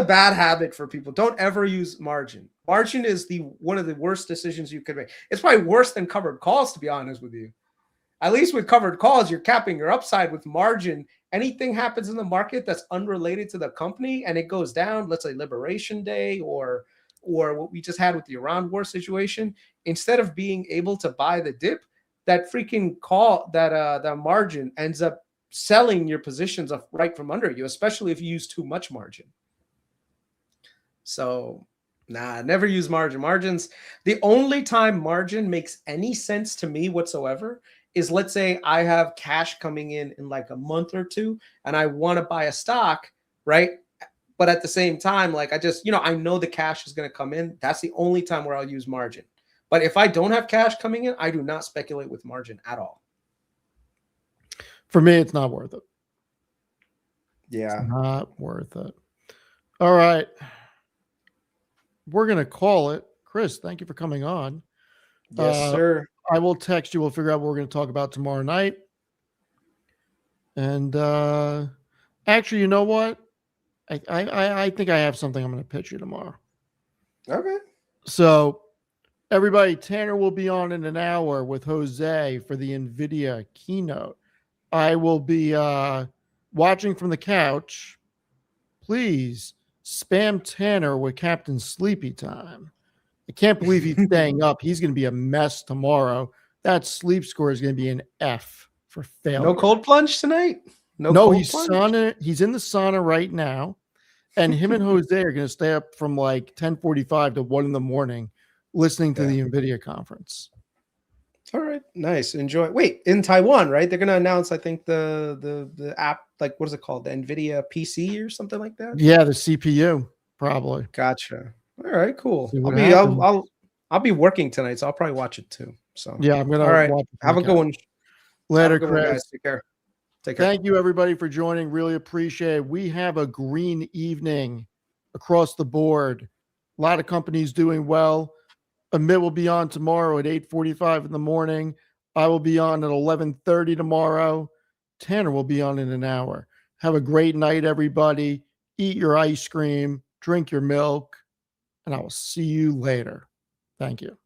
bad habit for people. Don't ever use margin. Margin is one of the worst decisions you could make. It's probably worse than covered calls, to be honest with you. At least with covered calls, you're capping your upside. With margin, anything happens in the market that's unrelated to the company and it goes down, let's say Liberation Day or what we just had with the Iran war situation, instead of being able to buy the dip, that freaking call, that margin ends up selling your positions right from under you, especially if you use too much margin. So never use margin. Margins, the only time margin makes any sense to me whatsoever is, let's say I have cash coming in like a month or two and I want to buy a stock, right? But at the same time, like I just, I know the cash is going to come in. That's the only time where I'll use margin. But if I don't have cash coming in, I do not speculate with margin at all. For me, it's not worth it. Yeah. It's not worth it. All right. We're going to call it. Chris, thank you for coming on. Yes, sir. I will text you. We'll figure out what we're going to talk about tomorrow night. And actually, you know what? I think I have something I'm going to pitch you tomorrow. Okay. So, everybody, Tanner will be on in an hour with Jose for the NVIDIA keynote. I will be watching from the couch. Please spam Tanner with Captain Sleepy Time. I can't believe he's staying up. He's going to be a mess tomorrow. That sleep score is going to be an F for failure. No cold plunge tonight? No, cold he's plunge? he's in the sauna right now. And him and Jose are going to stay up from like 10:45 to 1 in the morning listening to the NVIDIA conference. All right. Nice. Enjoy. Wait, in Taiwan, right? They're going to announce, I think, the app, like, what is it called? The NVIDIA PC or something like that? Yeah, the CPU, probably. Gotcha. All right, cool. See what happens. I'll be working tonight, so I'll probably watch it too. So Yeah, I'm gonna all right. watch it from Have the a good one. couch. Later, Have a good one, Chris. guys. Take care. Take care. Thank you, everybody, for joining. Really appreciate it. We have a green evening across the board. A lot of companies doing well. Amit will be on tomorrow at 8:45 in the morning. I will be on at 11:30 tomorrow. Tanner will be on in an hour. Have a great night, everybody. Eat your ice cream, drink your milk, and I will see you later. Thank you.